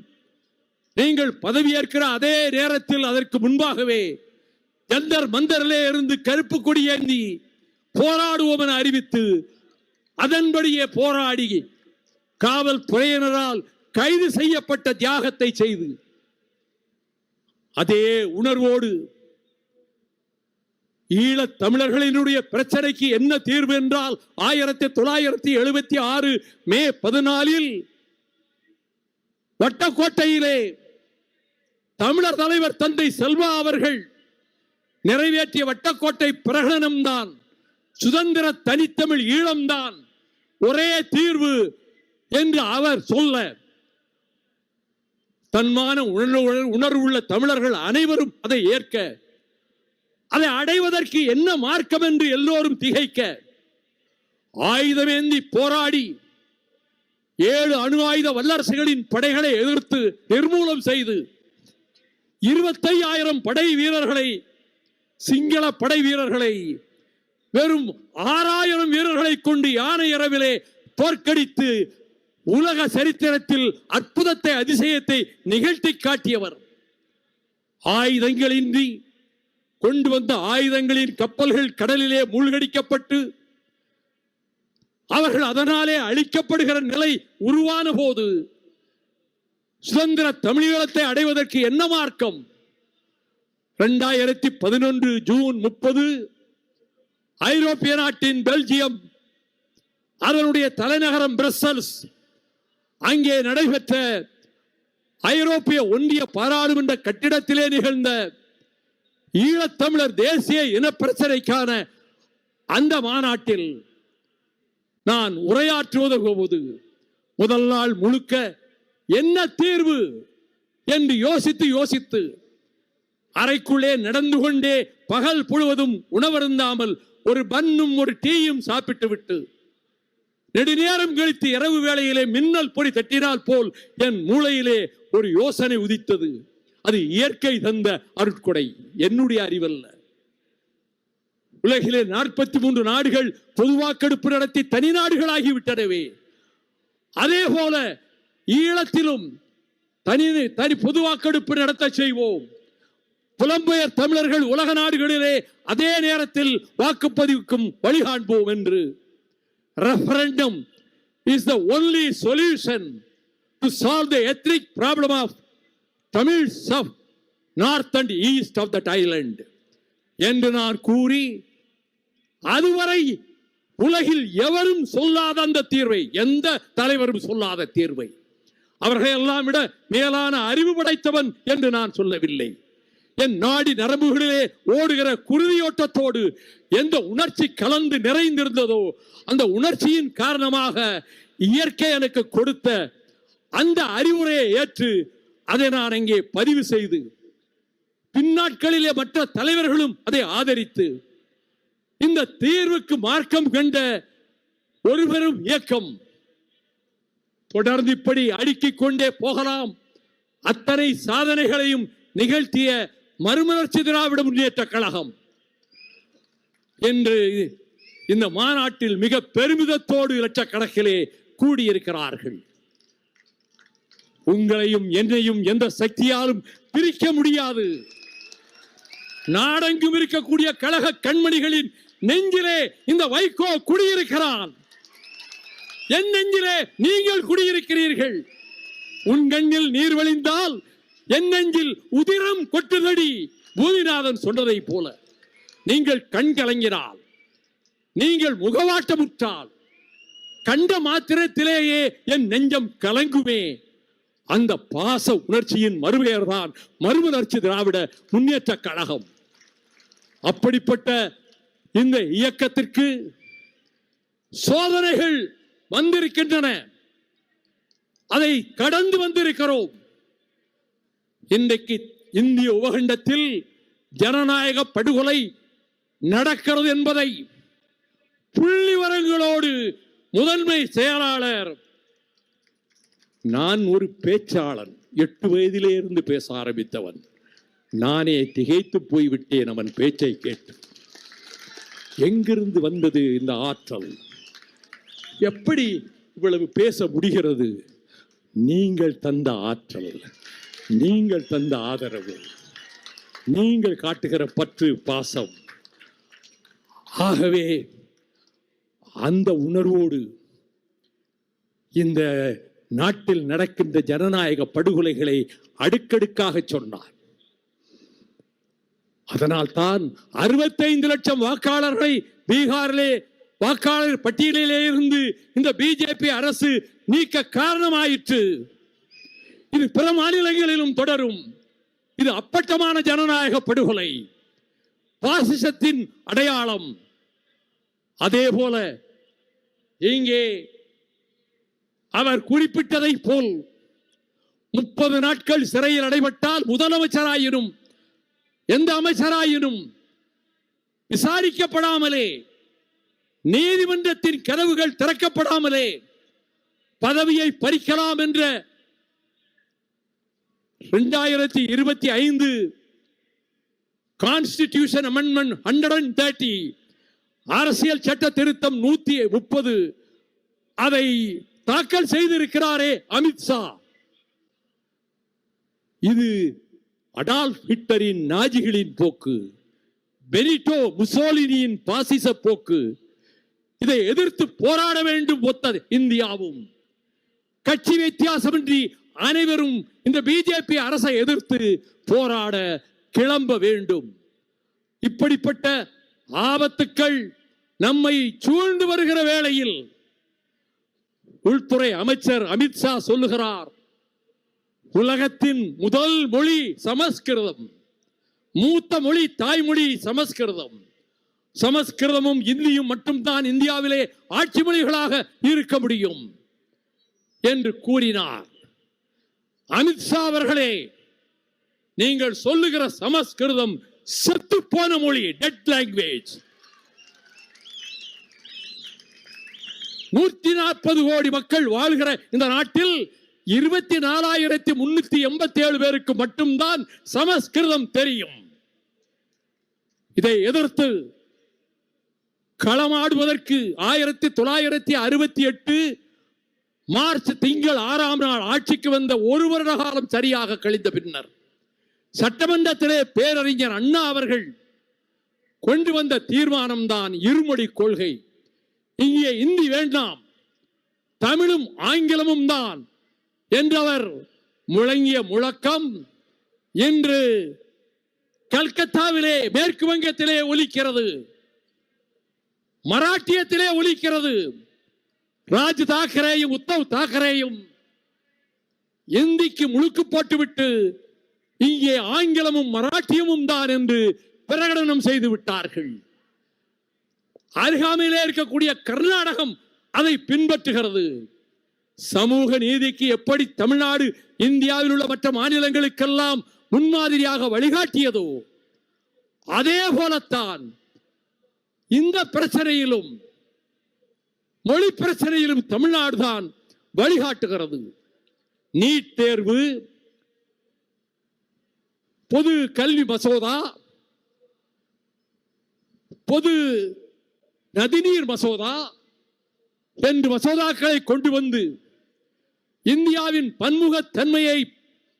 நீங்கள் பதவியேற்கிற அதே நேரத்தில் அதற்கு முன்பாகவே ஜந்தர் மந்தரிலே இருந்து கருப்பு கொடி ஏந்தி போராடுவோம் என அறிவித்து அதன்படியே போராடி காவல்துறையினரால் கைது செய்யப்பட்ட தியாகத்தை செய்து அதே உணர்வோடு ஈழத் தமிழர்களினுடைய பிரச்சனைக்கு என்ன தீர்வு என்றால் 1976 மே 14 வட்டக்கோட்டையிலே தமிழர் தலைவர் தந்தை செல்வா அவர்கள் நிறைவேற்றிய வட்டக்கோட்டை பிரகடனம்தான் சுதந்திர தனித்தமிழ் ஈழம்தான் ஒரே தீர்வு என்று அவர் சொல்ல தன்மான உணர்வுள்ள தமிழர்கள் அனைவரும் அதை ஏற்க, அதை அடைவதற்கு என்ன மார்க்கம் என்று எல்லோரும் திகைக்க ஆயுதமேந்தி போராடி 7 அணு ஆயுத வல்லரசுகளின் படைகளை எதிர்த்து நிர்மூலம் செய்து 25,000 படை வீரர்களை, சிங்கள படை வீரர்களை வெறும் 6,000 வீரர்களை கொண்டு யானை இரவிலே தோற்கடித்து உலக சரித்திரத்தில் அற்புதத்தை அதிசயத்தை நிகழ்த்தி காட்டியவர். ஆயுதங்களின்றி கொண்டு வந்த ஆயுதங்களின் கப்பல்கள் கடலிலே மூழ்கடிக்கப்பட்டு அவர்கள் அதனாலே அழிக்கப்படுகிற நிலை உருவான போது சுதந்திர தமிழீழத்தை அடைவதற்கு என்ன மார்க்கம்? 2011 ஜூன் 30 ஐரோப்பிய நாட்டின் பெல்ஜியம் அதனுடைய தலைநகரம் பிரசல்ஸ் அங்கே நடைபெற்ற ஐரோப்பிய ஒன்றிய பாராளுமன்ற கட்டிடத்திலே நிகழ்ந்த ஈழத்தமிழர் தேசிய இன பிரச்சனைக்கான அந்த மாநாட்டில் நான் உரையாற்றுவதற்கு போது முதல் நாள் முழுக்க என்ன தீர்வு என்று யோசித்து அறைக்குள்ளே நடந்து கொண்டே பகல் முழுவதும் உணவருந்தாமல் ஒரு பன்னும் ஒரு டீயும் சாப்பிட்டு விட்டு நெடுநேரம் கழித்து இரவு வேளையிலே மின்னல் பொறி தட்டினால் போல் என் மூளையிலே ஒரு யோசனை உதித்தது. அது இயற்கை தந்த அருட்கொடை, என்னுடைய அறிவல்ல. உலகிலே 43 நாடுகள் பொதுவாக்கெடுப்பு நடத்தி தனி நாடுகளாகிவிட்டனவே, அதே போல ஈழத்திலும் தனி பொதுவாக்கெடுப்பு நடத்த செய்வோம். புலம்பெயர் தமிழர்கள் உலக நாடுகளிலே அதே நேரத்தில் வாக்குப்பதிவுக்கும் வழிகாண்போம் என்று. Referendum is the only solution to solve the ethnic problem of Tamils of north and east of that island என்று நான் கூறி, அதுவரை உலகில் எவரும் சொல்லாத அந்த தீர்வை, எந்த தலைவரும் சொல்லாத தீர்வை, அவர்கள் எல்லாம் விட மேலான அறிவு படைத்தவன் என்று நான் சொல்லவில்லை. என் நாடி நரம்புகளிலே ஓடுகிற குருதியோட்டத்தோடு எந்த உணர்ச்சி கலந்து நிறைந்திருந்ததோ அந்த உணர்ச்சியின் காரணமாக இயற்கை எனக்கு கொடுத்த அந்த அறிவுரையை ஏற்று அதை நான் அங்கே பதிவு செய்து பின்னாட்களிலே மற்ற தலைவர்களும் அதை ஆதரித்து இந்த தீர்வுக்கு மார்க்கம் கண்ட ஒரு பெரும் இயக்கம் தொடர்ந்து இப்படி அடுக்கிக் கொண்டே போகலாம். அத்தனை சாதனைகளையும் நிகழ்த்திய மறுமலர்ச்சி திராவிட முன்னேற்ற கழகம் என்று இந்த மாநாட்டில் மிக பெருமிதத்தோடு லட்சக்கணக்கிலே கூடியிருக்கிறார்கள். உங்களையும் என்னையும் எந்த சக்தியாலும் பிரிக்க முடியாது. நாடெங்கும் இருக்கக்கூடிய கழக கண்மணிகளின் நெஞ்சிலே இந்த வைகோ குடியிருக்கிறான். என் நெஞ்சிலே நீங்கள் குடியிருக்கிறீர்கள். உன் கண்ணில் நீர் வழிந்தால் என் நெஞ்சில் உதிரம் கொட்டுதடி. பூமிநாதன் சொன்னதை போல நீங்கள் கண் கலங்கினால், நீங்கள் முகவாட்டமுற்றால் கண்ட மாத்திரத்திலேயே என் நெஞ்சம் கலங்குமே. அந்த பாச உணர்ச்சியின் மறுபெயர் தான் மறுமலர்ச்சி திராவிட முன்னேற்ற கழகம். அப்படிப்பட்ட இந்த இயக்கத்திற்கு சோதனைகள் வந்திருக்கின்றன. அதை கடந்து வந்திருக்கிறோம். இன்றைக்கு இந்திய உபகண்டத்தில் ஜனநாயக படுகொலை நடக்கிறது என்பதை புள்ளிவரங்களோடு முதன்மை செயலாளர், நான் ஒரு பேச்சாளன், 8 வயதிலே இருந்து பேச ஆரம்பித்தவன், நானே திகைத்து போய்விட்டேன் அவன் பேச்சை கேட்டு. எங்கிருந்து வந்தது இந்த ஆற்றல்? எப்படி இவ்வளவு பேச முடிகிறது? நீங்கள் தந்த ஆற்றல், நீங்கள் தந்த ஆதரவு, நீங்கள் காட்டுகிற பற்று பாசம். ஆகவே அந்த உணர்வோடு இந்த நாட்டில் நடக்கின்ற ஜனநாயக படுகொலைகளை அடுக்கடுக்காக சொன்னார். அதனால் தான் 65 லட்சம் வாக்காளர்களை பீகாரிலே வாக்காளர் பட்டியலிலே இருந்து இந்த பிஜேபி அரசு நீக்க காரணமாயிற்று. இது பிற மாநிலங்களிலும் தொடரும். இது அப்பட்டமான ஜனநாயக படுகொலை, பாசிசத்தின் அடையாளம். அதே போல இங்கே அவர் குறிப்பிட்டதை போல் 30 நாட்கள் சிறையில் அடைபட்டால் முதலமைச்சராயினும் எந்த அமைச்சராயினும் விசாரிக்கப்படாமலே, நீதிமன்றத்தின் கதவுகள் திறக்கப்படாமலே பதவியை பறிக்கலாம் என்ற 2025 கான்ஸ்டிடியூஷன் அமெண்ட்மெண்ட் 130 அரசியல் சட்ட திருத்தம் 130 அதை தாக்கல் செய்திருக்கிறாரே அமித்ஷா. இது அடால்ஃப் ஹிட்லரின் நாஜிகளின் போக்கு, பெனிட்டோ முசோலினியின் பாசிச போக்கு. இதை எதிர்த்து போராட வேண்டும் ஒத்தது இந்தியாவும். கட்சி வித்தியாசமின்றி அனைவரும் இந்த பிஜேபி அரசை எதிர்த்து போராட கிளம்ப வேண்டும். இப்படிப்பட்ட ஆபத்துக்கள் நம்மை சூழ்ந்து வருகிற வேளையில் உள்துறை அமைச்சர் அமித்ஷா சொல்லுகிறார், உலகத்தின் முதல் மொழி சமஸ்கிருதம், மூத்த மொழி தாய்மொழி சமஸ்கிருதம், சமஸ்கிருதமும் இந்தியும் மட்டும்தான் இந்தியாவிலே ஆட்சி மொழிகளாக இருக்க முடியும் என்று கூறினார். அமித்ஷா அவர்களே, நீங்கள் சொல்லுகிற சமஸ்கிருதம் செத்து போன மொழி, டெட் லாங்குவேஜ். 140 கோடி மக்கள் வாழ்கிற இந்த நாட்டில் 24,387 பேருக்கு மட்டும்தான் சமஸ்கிருதம் தெரியும். இதை எதிர்த்து களமாடுவதற்கு 1968 மார்ச் திங்கள் 6ஆம் நாள் ஆட்சிக்கு வந்த 1 வருட காலம் சரியாக கழிந்த பின்னர் சட்டமன்றத்திலே பேரறிஞர் அண்ணா அவர்கள் கொண்டு வந்த தீர்மானம் தான் இருமொழி கொள்கை. இங்கே இந்தி வேண்டாம், தமிழும் ஆங்கிலமும் தான் என்றவர் முழங்கிய முழக்கம் இன்று கல்கத்தாவிலே, மேற்கு வங்கத்திலே ஒலிக்கிறது, மராட்டியத்திலே ஒலிக்கிறது. ராஜ் தாக்கரேயும் உத்தவ் தாக்கரேயும் இந்திக்கு முழுக்கு போட்டுவிட்டு இங்கே ஆங்கிலமும் மராட்டியமும் தான் என்று பிரகடனம் செய்து விட்டார்கள். அருகாமையிலே இருக்கக்கூடிய கர்நாடகம் அதை பின்பற்றுகிறது. சமூக நீதிக்கு எப்படி தமிழ்நாடு இந்தியாவில் உள்ள மற்ற மாநிலங்களுக்கெல்லாம் முன்மாதிரியாக வழிகாட்டியதோ அதே போலத்தான் இந்த பிரச்சனையிலும் மொழி பிரச்சனையிலும் தமிழ்நாடு தான் வழிகாட்டுகிறது. நீட் தேர்வு, பொது கல்வி மசோதா, பொது நதிநீர் மசோதா என்று மசோதாக்களை கொண்டு வந்து இந்தியாவின் பன்முகத்தன்மையை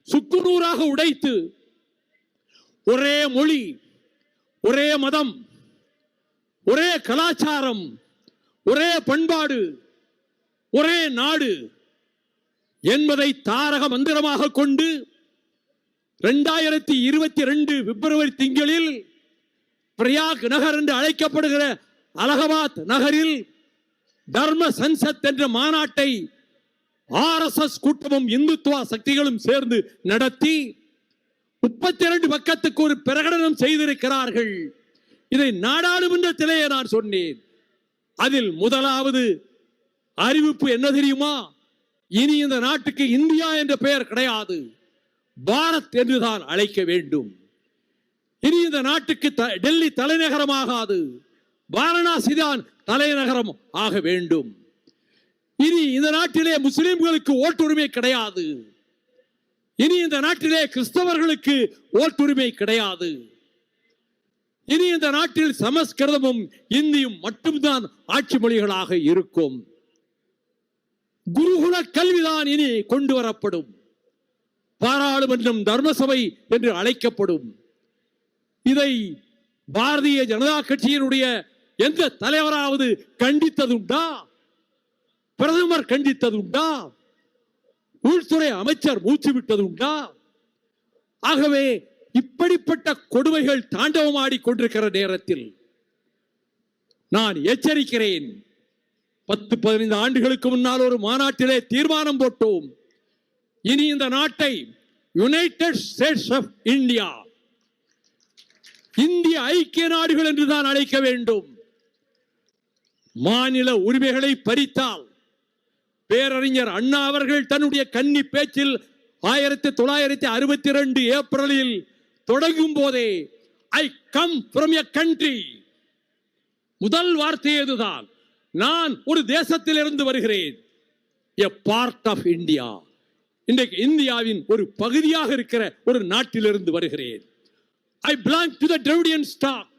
சுக்குநூறாக உடைத்து ஒரே மொழி, ஒரே மதம், ஒரே கலாச்சாரம், ஒரே பண்பாடு, ஒரே நாடு என்பதை தாரக மந்திரமாக கொண்டு 2022 பிப்ரவரி திங்களில் பிரயாக் நகர் என்று அழைக்கப்படுகிற அலகாபாத் நகரில் தர்ம சன்சத் என்ற மாநாட்டை RSS கூட்டமும் இந்துத்துவ சக்திகளும் சேர்ந்து நடத்தி 32 பக்கத்துக்கு ஒரு பிரகடனம் செய்திருக்கிறார்கள். இதை நாடாளுமன்றத்திலேயே நான் சொன்னேன். அதில் முதலாவது அறிவிப்பு என்ன தெரியுமா? இனி இந்த நாட்டுக்கு இந்தியா என்ற பெயர் கிடையாது, பாரத் என்றுதான் அழைக்க வேண்டும். இனி இந்த நாட்டுக்கு டெல்லி தலைநகரமாகாது, வாரணாசி தான் தலைநகரம் ஆக வேண்டும். இனி இந்த நாட்டிலே முஸ்லிம்களுக்கு ஓட்டுரிமை கிடையாது. இனி இந்த நாட்டிலே கிறிஸ்தவர்களுக்கு ஓட்டுரிமை கிடையாது. இனி இந்த நாட்டில் சமஸ்கிருதமும் இந்தியும் மட்டும்தான் ஆட்சி மொழிகளாக இருக்கும். குருகுல கல்விதான் இனி கொண்டு வரப்படும். பாராளுமன்றம் தர்மசபை என்று அழைக்கப்படும். இதை பாரதிய ஜனதா கட்சியினுடைய எந்த தலைவராவது கண்டித்ததுண்டா? பிரதமர் கண்டித்ததுண்டா? உள்துறை அமைச்சர் மூச்சு விட்டதுண்டா? ஆகவே இப்படிப்பட்ட கொடுமைகள் தாண்டவமாடி கொண்டிருக்கிற நேரத்தில் நான் எச்சரிக்கிறேன். 10-15 ஆண்டுகளுக்கு முன்னால் ஒரு மாநாட்டிலே தீர்மானம் போட்டோம். இனி இந்த நாட்டை யுனைடெட் ஸ்டேட்ஸ் ஆஃப் இந்தியா, இந்திய ஐக்கிய நாடுகள் என்றுதான் அழைக்க வேண்டும். மாநில உரிமைகளை பறித்தால் பேரறிஞர் அண்ணா அவர்கள் தன்னுடைய கன்னி பேச்சில் 1962 ஏப்ரலில் தொடங்கும் போதே I come from a country, முதல் வார்த்தை இதுதான். நான் ஒரு தேசத்தில் இருந்து வருகிறேன், எ பார்ட் ஆஃப் இந்தியா. இன்றைக்கு இந்தியாவின் ஒரு பகுதியாக இருக்கிற ஒரு நாட்டிலிருந்து வருகிறேன். I belong to the Dravidian stock.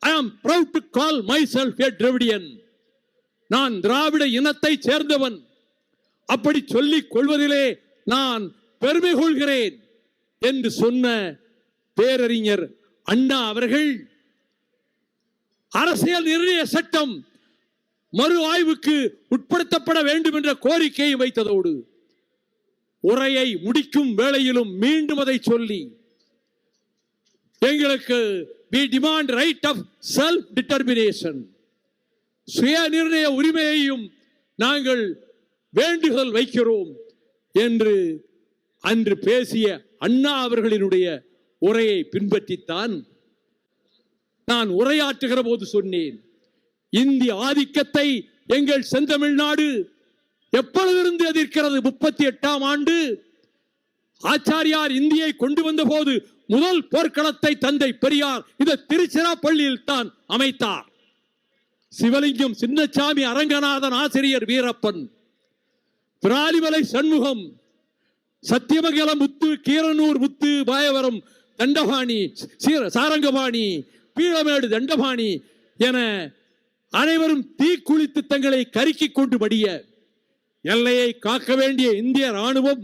I am proud to call myself a Dravidian. நான் திராவிட இனத்தை சேர்ந்தவன். அப்படி சொல்லிக் கொள்வதிலே நான் பெருமை கொள்கிறேன் என்று சொன்ன பேரறிஞர் அண்ணா அவர்கள் அரசியல் நிர்ணய சட்டம் மறு ஆய்வுக்கு உட்படுத்தப்பட வேண்டும் என்ற கோரிக்கையை வைத்ததோடு உரையை முடிக்கும் வேளையிலும் மீண்டும் அதை சொல்லி எங்களுக்கு we demand right of self determination, சுய நிர்ணய உரிமையையும் நாங்கள் வேண்டுகோள் வைக்கிறோம் என்று அன்று பேசிய அண்ணா அவர்களினுடைய உரையை பின்பற்றித்தான் நான் உரையாற்றுகிற போது சொன்னேன். இந்திய ஆதிக்கத்தை எங்கள் செந்தமிழ்நாடு எப்பொழுதிருந்து எதிர்க்கிறது? 38ஆம் ஆண்டு ஆச்சாரியார் இந்தியை கொண்டு வந்த போது முதல் போர்க்களத்தை தந்தை பெரியார் இந்த திருச்சிராப்பள்ளியில் தான் அமைத்தார். சிவலிங்கம், சின்னசாமி, அரங்கநாதன், ஆசிரியர் வீரப்பன், பிராலிமலை சண்முகம், சத்தியமங்கலம் முத்து, கீரனூர் முத்து, பாயவரம் தண்டபாணி, சாரங்கபாணி, பீளமேடு தண்டபாணி என அனைவரும் தீக்குளித்து தங்களை கருக்கிக் கொண்டு மடிய எல்லையை காக்க வேண்டிய இந்திய ராணுவம்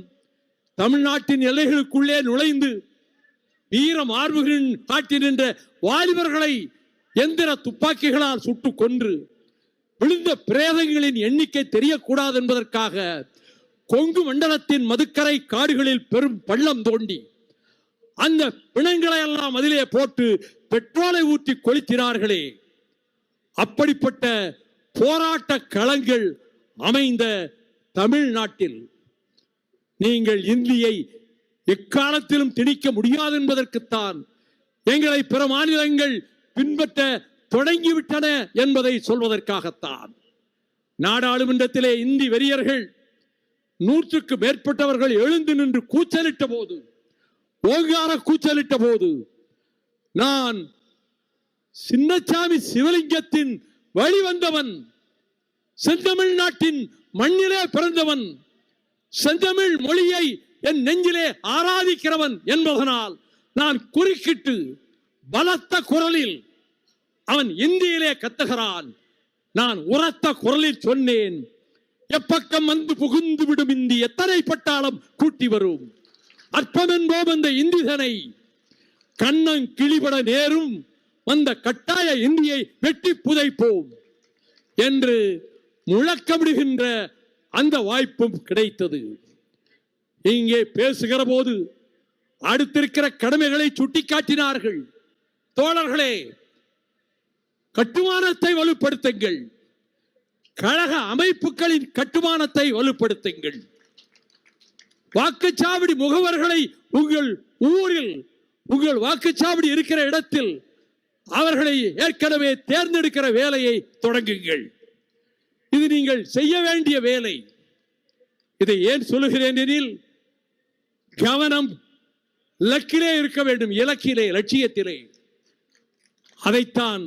தமிழ்நாட்டின் எல்லைகளுக்குள்ளே நுழைந்து வீர மார்புகளின் காட்டி நின்ற வாலிபர்களை எந்திர துப்பாக்கிகளால் சுட்டுக் கொன்று விழுந்த பிரேதங்களின் எண்ணிக்கை தெரியக்கூடாது என்பதற்காக கொங்கு மண்டலத்தின் மதுக்கரை காடுகளில் பெரும் பள்ளம் தோண்டி அந்த பிணங்களை எல்லாம் அதிலே போட்டு பெட்ரோலை ஊற்றி கொளுத்தினார்களே. அப்படிப்பட்ட போராட்ட களங்கள் அமைந்த தமிழ்நாட்டில் நீங்கள் இந்தியை எக்காலத்திலும் திணிக்க முடியாது என்பதற்குத்தான் எங்களை பிற மாநிலங்கள் பின்பற்ற தொடங்கிவிட்டன என்பதை சொல்வதற்காகத்தான். நாடாளுமன்றத்திலே இந்தி வெறியர்கள் 100க்கு மேற்பட்டவர்கள் எழுந்து நின்று கூச்சலிட்ட போது, ஓங்கார கூச்சலிட்ட போது, நான் சின்னசாமி சிவலிங்கத்தின் வழிவந்தவன், செந்தமிழ்நாட்டின் மண்ணிலே பிறந்தவன், செந்தமிழ் மொழியை என் நெஞ்சிலே ஆராதிக்கிறவன் என்பதனால் நான் குறுக்கிட்டு பலத்த குரலில் அவன் இந்தியிலே கத்துகிறான். நான் உரத்த குரலில் சொன்னேன், எப்பக்கம் வந்து புகுந்து விடும் இந்தி எத்தனை பட்டாளம் கூட்டி வரும், அற்பம் என்போம் அந்த இந்திதனை கண்ணம் கிளிபட நேரும், வந்த கட்டாய இந்தியை வெட்டி புதைப்போம் என்று முழக்கமிடுகின்ற அந்த வாய்ப்பும் கிடைத்தது. இங்கே பேசுகிற போது அடுத்திருக்கிற கடமைகளை சுட்டிக்காட்டினார்கள். தோழர்களே, கட்டுமானத்தை வலுப்படுத்துங்கள், கழக அமைப்புகளின் கட்டுமானத்தை வலுப்படுத்துங்கள். வாக்குச்சாவடி முகவர்களை உங்கள் ஊரில், உங்கள் வாக்குச்சாவடி இருக்கிற இடத்தில் அவர்களை ஏற்கனவே தேர்ந்தெடுக்கிற வேலையை தொடங்குங்கள். இது நீங்கள் செய்ய வேண்டிய வேலை. இதை ஏன் சொல்லுகிறேன் எனில், கவனம் இலக்கிலே இருக்க வேண்டும், இலக்கிலே, லட்சியத்திலே. அதைத்தான்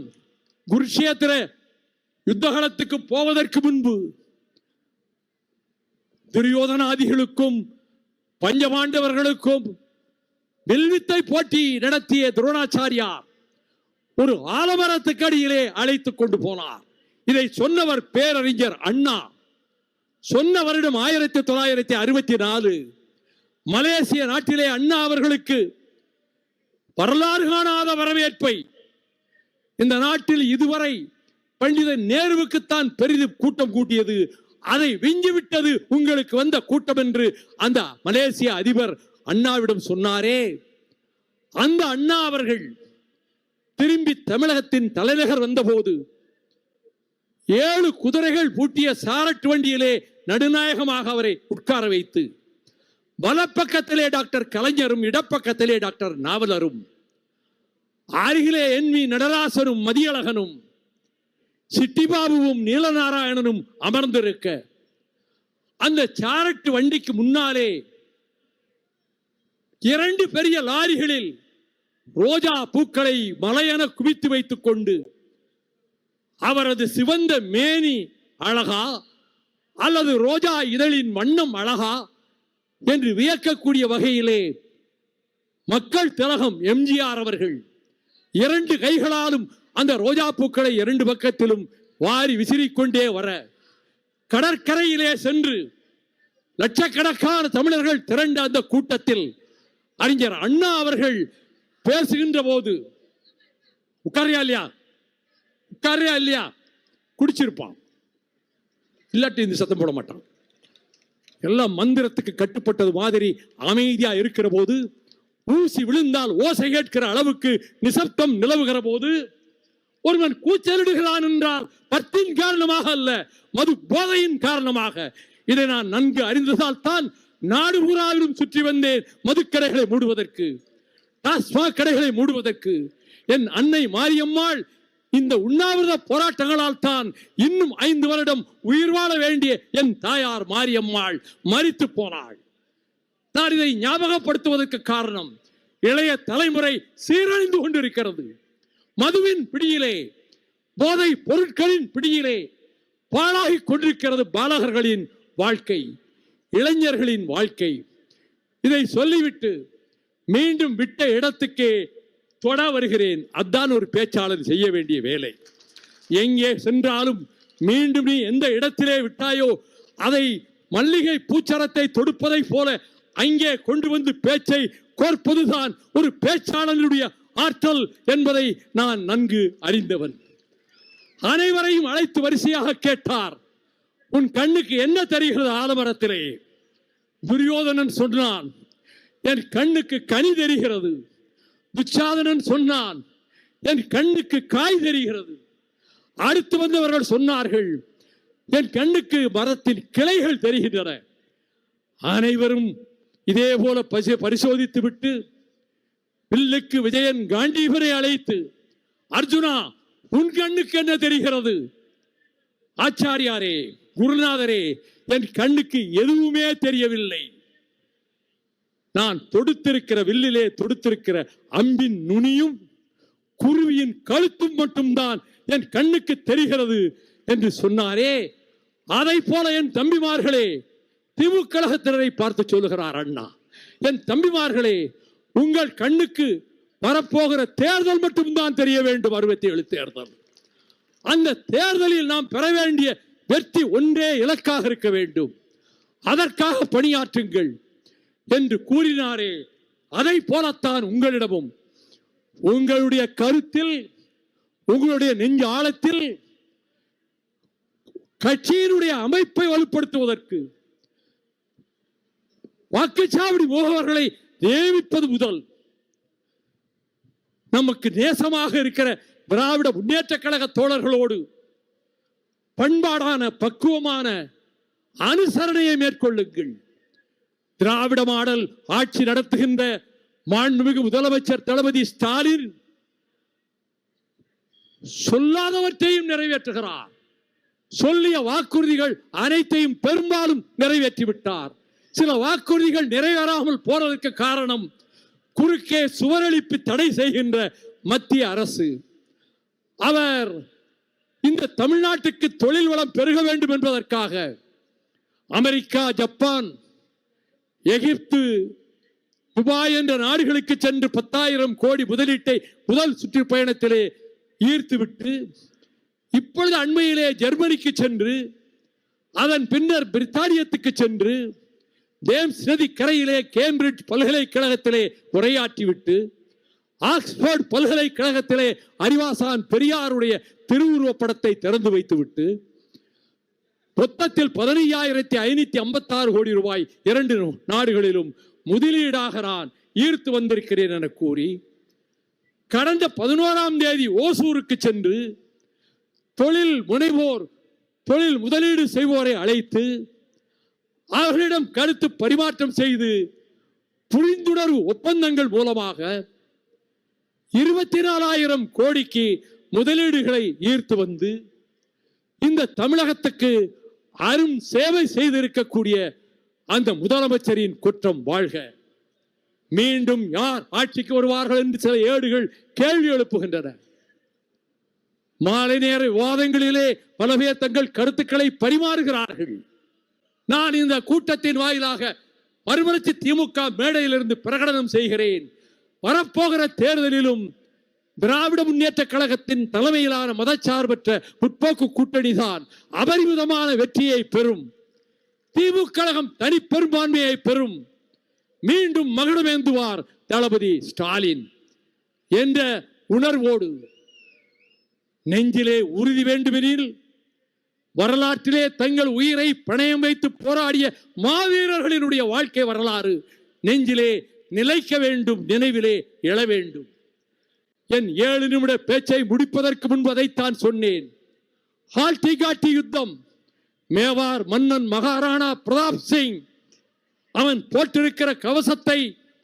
குருஷேத்திர யுத்தகலத்துக்கு போவதற்கு முன்பு துரியோதனாதிகளுக்கும் பஞ்சபாண்டவர்களுக்கும் வில்வித்தை போட்டி நடத்திய துரோணாச்சாரியார் ஒரு ஆலமரத்துக்கு அடியிலே அழைத்துக் கொண்டு போனார். இதை சொன்னவர் பேரறிஞர் அண்ணா. சொன்ன வருடம் 1964. மலேசிய நாட்டிலே அண்ணா அவர்களுக்கு வரலாறு காணாத வரவேற்பை இந்த நாட்டில் இதுவரை பண்டித நேருவுக்குத்தான் பெரிதும் கூட்டம் கூட்டியது. அதை விஞ்சிவிட்டது உங்களுக்கு வந்த கூட்டம் என்று அந்த மலேசிய அதிபர் அண்ணாவிடம் சொன்னாரே. அந்த அண்ணா அவர்கள் திரும்பி தமிழகத்தின் தலைநகர் வந்தபோது 7 குதிரைகள் பூட்டிய சாரட் வண்டியிலே நடுநாயகமாக அவரை உட்கார வைத்து, வலப்பக்கத்திலே டாக்டர் கலைஞரும் இடப்பக்கத்திலே டாக்டர் நாவலரும், அருகிலே NV நடராசனும் மதியழகனும் சிட்டிபாபுவும் நீலநாராயணனும் அமர்ந்திருக்க, அந்த சாரட்டு வண்டிக்கு முன்னாலே 2 பெரிய லாரிகளில் ரோஜா பூக்களை மலையென குவித்து வைத்துக் கொண்டு, அவரது சிவந்த மேனி அழகா அல்லது ரோஜா இதழின் வண்ணம் அழகா என்று வியக்கக்கூடிய வகையிலே மக்கள் திலகம் எம்ஜிஆர் அவர்கள் 2 கைகளாலும் அந்த ரோஜா பூக்களை 2 பக்கத்திலும் வாரி விசிறிக்கொண்டே வர, கடற்கரையிலே சென்று லட்சக்கணக்கான தமிழர்கள் திரண்ட அந்த கூட்டத்தில் அறிஞர் அண்ணா அவர்கள் பேசுகின்ற போது, உட்காரியா இல்லையா, உட்காரியா இல்லையா, குடிச்சிருப்பான், இல்லாட்டி இந்த சத்தம் போட மாட்டான். எல்லாம் மந்திரத்துக்கு கட்டுப்பட்டது மாதிரி அமைதியா இருக்கிற போது, ஊசி விழுந்தால் ஓசை கேட்கிற அளவுக்கு நிசப்தம் நிலவுகிற போது, ஒருவன் கூச்சலிடுகிறான் என்றால் பத்தின் காரணமாக அல்ல, மது போதையின் காரணமாக. இதை நான் நன்கு அறிந்ததால் தான் நாடு பூராவிலும் சுற்றி வந்தேன் மதுக்கடைகளை மூடுவதற்கு, டாஸ்மாக் கடைகளை மூடுவதற்கு. என் அன்னை மாரியம்மாள் இந்த உண்ணாவிரத போராட்டங்களால் தான் இன்னும் 5 வருடம் உயிர் வாழ வேண்டிய என் தாயார் மாரியம்மாள் மரித்து போனாள். நான் இதை ஞாபகப்படுத்துவதற்கு காரணம், இளைய தலைமுறை சீரழிந்து கொண்டிருக்கிறது. மதுவின் பிடியிலே, போதை பொருட்களின் பிடியிலே பாழாகி கொண்டிருக்கிறது பாலகர்களின் வாழ்க்கை, இளைஞர்களின் வாழ்க்கை. இதை சொல்லிவிட்டு மீண்டும் விட்ட இடத்துக்கே தொட வருகிறேன். அதுதான் ஒரு பேச்சாளர் செய்ய வேண்டிய வேலை. எங்கே சென்றாலும் மீண்டும் நீ எந்த இடத்திலே விட்டாயோ அதை மல்லிகை பூச்சரத்தை தொடுப்பதை போல அங்கே கொண்டு வந்து பேச்சை கோர்ப்பதுதான் ஒரு பேச்சாளனுடைய ஆற்றல் என்பதை நான் நன்கு அறிந்தவன். அனைவரையும் அழைத்து வரிசையாக கேட்டார், உன் கண்ணுக்கு என்ன தெரிகிறது ஆலமரத்திலே? துரியோதனன் சொன்னான், என் கண்ணுக்கு கனி தெரிகிறது. துச்சாதனன் சொன்னான், என் கண்ணுக்கு காய் தெரிகிறது. அடுத்து வந்தவர்கள் சொன்னார்கள், என் கண்ணுக்கு மரத்தின் கிளைகள் தெரிகின்றன. அனைவரும் இதே போல பரிசோதித்து விட்டு வில்லுக்கு விஜயன் காண்டீபரை அழைத்து, அர்ஜுனா, உன் கண்ணுக்கு என்ன தெரிகிறது? ஆச்சாரியாரே, குருநாதரே, என் கண்ணுக்கு எதுவுமே தெரியவில்லை. நான் தொடுத்திருக்கிற வில்லிலே தொடுத்திருக்கிற அம்பின் நுனியும் குருவியின் கழுத்தும் மட்டும்தான் என் கண்ணுக்கு தெரிகிறது என்று சொன்னாரே. அதை போல என் தம்பிமார்களே, திமுக கழகத்தினரை பார்த்து சொல்லுகிறார் அண்ணா, என் தம்பிமார்களே, உங்கள் கண்ணுக்கு வரப்போகிற தேர்தல் மட்டும்தான் தெரிய வேண்டும். 67 தேர்தல். அந்த தேர்தலில் நாம் பெற வேண்டிய வெற்றி ஒன்றே இலக்காக இருக்க வேண்டும். அதற்காக பணியாற்றுங்கள் என்று கூறினாரே. அதை போலத்தான் உங்களிடமும் உங்களுடைய கருத்தில், உங்களுடைய நெஞ்சு ஆழத்தில் கட்சியினுடைய அமைப்பை வலுப்படுத்துவதற்கு வாக்குச்சாவடி முகவர்களை நியமிப்பது முதல் நமக்கு நேசமாக இருக்கிற திராவிட முன்னேற்ற கழக தோழர்களோடு பண்பாடான பக்குவமான அனுசரணையை மேற்கொள்ளுங்கள். திராவிட மாடல் ஆட்சி நடத்துகின்ற மாண்புமிகு முதலமைச்சர் தளபதி ஸ்டாலின் சொல்லாதவற்றையும் நிறைவேற்றுகிறார். சொல்லிய வாக்குறுதிகள் அனைத்தையும் பெரும்பாலும் நிறைவேற்றிவிட்டார். சில வாக்குறுதிகள் நிறைவேறாமல் போறதற்கு காரணம் குறுக்கே சுவரெழுப்பி தடை செய்கின்ற மத்திய அரசு. அவர் இந்த தமிழ்நாட்டுக்கு தொழில் வளம் பெருக வேண்டும் என்பதற்காக அமெரிக்கா, ஜப்பான், எகிப்து, துபாய் என்ற நாடுகளுக்கு சென்று 10,000 கோடி முதலீட்டை முதல் சுற்றுப்பயணத்திலே ஈர்த்துவிட்டு இப்பொழுது அண்மையிலே ஜெர்மனிக்கு சென்று அதன் பின்னர் பிரித்தானியத்துக்கு சென்று தேம்ஸ் நதி கரையிலே கேம்பிரிட்ஜ் பல்கலைக்கழகத்திலே உரையாற்றிவிட்டு ஆக்ஸ்போர்ட் பல்கலைக்கழகத்திலே அறிவாசான் பெரியாருடைய திருவுருவப் படத்தை திறந்து வைத்துவிட்டு மொத்தத்தில் 15,556 கோடி ரூபாய் 2 நாடுகளிலும் முதலீடாக நான் ஈர்த்து வந்திருக்கிறேன் என கூறி கடந்த 11ஆம் தேதி ஓசூருக்கு சென்று தொழில் முனைவோர், தொழில் முதலீடு செய்வோரை அழைத்து அவர்களிடம் கருத்து பரிமாற்றம் செய்து புரிந்துணர்வு ஒப்பந்தங்கள் மூலமாக 24,000 கோடிக்கு முதலீடுகளை ஈர்த்து வந்து இந்த தமிழகத்துக்கு அரும் சேவை செய்திருக்கக்கூடிய அந்த முதலமைச்சரின் குற்றம் வாழ்க. மீண்டும் யார் ஆட்சிக்கு வருவார்கள் என்று சில ஏடுகள் கேள்வி எழுப்புகின்றன. மாலை நேர விவாதங்களிலே பல பேர் தங்கள் கருத்துக்களை பரிமாறுகிறார்கள். நான் இந்த கூட்டத்தின் வாயிலாக மறுமலர்ச்சி திமுக மேடையிலிருந்து பிரகடனம் செய்கிறேன். வரப்போகிற தேர்தலிலும் திராவிட முன்னேற்ற கழகத்தின் தலைமையிலான மதச்சார்பற்ற முற்போக்கு கூட்டணி தான் அபரிமிதமான வெற்றியை பெறும். திமுக கழகம் தனி பெரும்பான்மையை பெறும். மீண்டும் மகுடமேந்துவார் தளபதி ஸ்டாலின் என்ற உணர்வோடு நெஞ்சிலே உறுதி வேண்டுமெனில் வரலாற்றிலே தங்கள் உயிரை பணயம் வைத்து போராடிய மாவீரர்களினுடைய வாழ்க்கை வரலாறு நெஞ்சிலே நிலைக்க வேண்டும், நினைவிலே எழ வேண்டும். என் 7 நிமிட பேச்சை முடிப்பதற்கு முன்பு அதைத்தான் சொன்னேன். ஹால்டிகாட்டி யுத்தம், மேவார் மன்னன் மகாராணா பிரதாப் சிங் அவன்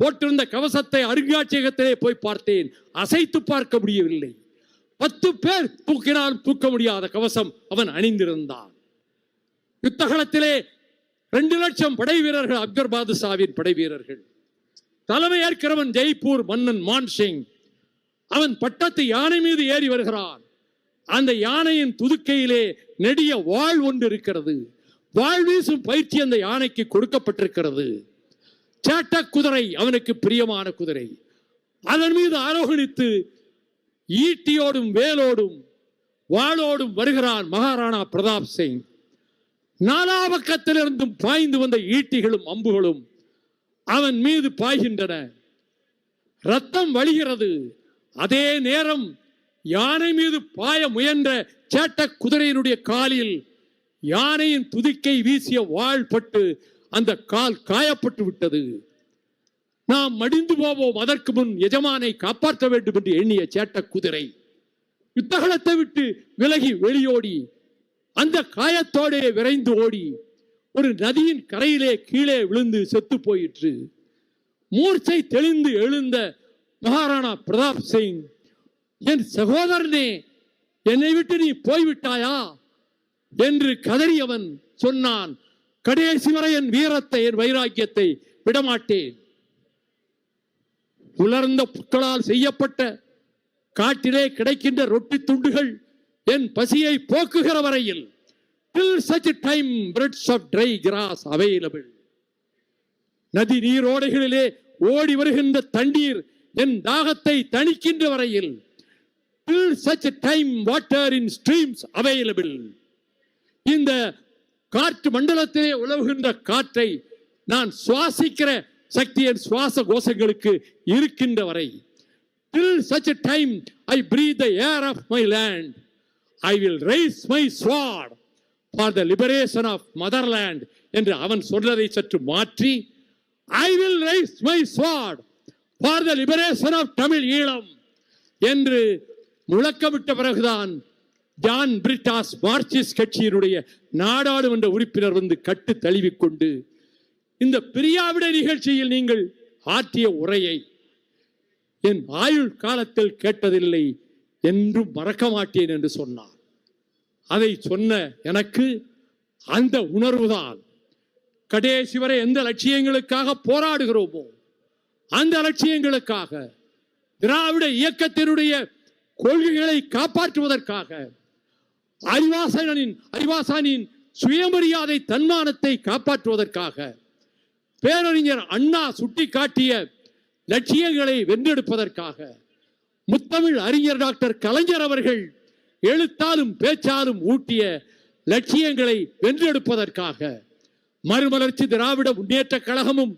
போட்டிருந்த கவசத்தை அருங்காட்சியகத்திலே போய் பார்த்தேன். அசைத்து பார்க்க முடியவில்லை. 10 பேர் தூக்கினால் தூக்க முடியாத கவசம் அவன் அணிந்திருந்தான். யுத்தகலத்திலே 2 லட்சம் படை வீரர்கள், அக்பர் பாதுஷாவின் படை வீரர்கள். தலைமை ஏற்கிறவன் ஜெய்ப்பூர் மன்னன் மான்சிங். அவன் பட்டத்து யானை மீது ஏறி வருகிறான். அந்த யானையின் துதுக்கையிலே நெடிய வாழ் ஒன்று இருக்கிறது. வாழ் வீசும் பயிற்சி அந்த யானைக்கு கொடுக்கப்பட்டிருக்கிறது. சேட்ட குதிரை அவனுக்கு பிரியமான குதிரை. அதன் மீது ஆரோகணித்து ஈட்டியோடும் வேலோடும் வாளோடும் வருகிறான் மகாராணா பிரதாப் சிங். 4 பக்கத்திலிருந்தும் பாய்ந்து வந்த ஈட்டிகளும் அம்புகளும் அவன் மீது பாய்கின்றன. ரத்தம் வழிகிறது. அதே நேரம் யானை மீது பாய முயன்ற சேட்ட குதிரையினுடைய காலில் யானையின் துதிக்கை வீசிய வாள் பட்டு அந்த கால் காயப்பட்டு விட்டது. நாம் மடிந்து போவோம், அதற்கு முன் எஜமானை காப்பாற்ற வேண்டும் என்று எண்ணிய சேட்ட குதிரை யுத்தகலத்தை விட்டு விலகி வெளியோடி அந்த காயத்தோடே விரைந்து ஓடி ஒரு நதியின் கரையிலே கீழே விழுந்து செத்து போயிற்று. மூர்ச்சை தெளிந்து எழுந்த மகாராணா பிரதாப் சிங், என் சகோதரனே, என்னை விட்டு நீ போய்விட்டாயா என்று கதறியவன் சொன்னான், கடைசி வரை என் வீரத்தை, என் வைராக்கியத்தை விடமாட்டேன். உலர்ந்த புற்களால் செய்யப்பட்ட காட்டிலே கிடைக்கின்ற ரொட்டி துண்டுகள் என் பசியை போக்குகிற வரையில், till such time breads of dry grass available. நதி நீரோடைகளிலே ஓடி வருகின்ற தண்ணீர் என் தாகத்தை தணிக்கின்ற வரையில், till such time water in streams available. இந்த காற்று மண்டலத்திலே உலவுகின்ற காற்றை நான் சுவாசிக்கிற சக்தி என் சுவாச கோஷங்களுக்கு இருக்கின்ற வரை, till such time I breathe the air of my land, I will raise my sword for the liberation of motherland என்று அவன் சொன்னதை சற்று மாற்றி, I will raise my sword for the liberation of Tamil Eelam என்று முழக்கமிட்ட பிறகுதான் ஜான் பிரிட்டாஸ் மார்க்சிஸ்ட் கட்சியினுடைய நாடாளுமன்ற உறுப்பினர் வந்து கட்டு தழுவிக்கொண்டு, இந்த பிரியாவிடை நிகழ்ச்சியில் நீங்கள் ஆற்றிய உரையை என் ஆயுள் காலத்தில் கேட்டதில்லை, என்றும் மறக்க மாட்டேன் என்று சொன்னார். அதை சொன்ன எனக்கு அந்த உணர்வுதான், கடைசி வரை எந்த லட்சியங்களுக்காக போராடுகிறோமோ அந்த லட்சியங்களுக்காக, திராவிட இயக்கத்தினுடைய கொள்கைகளை காப்பாற்றுவதற்காக, அறிவாசானின் சுயமரியாதை தன்மானத்தை காப்பாற்றுவதற்காக, பேரறிஞர் அண்ணா சுட்டிக்காட்டிய லட்சியங்களை வென்றெடுப்பதற்காக, முத்தமிழ் அறிஞர் டாக்டர் கலைஞர் அவர்கள் எழுத்தாலும் பேச்சாலும் ஊட்டிய லட்சியங்களை வென்றெடுப்பதற்காக, மறுமலர்ச்சி திராவிட முன்னேற்ற கழகமும்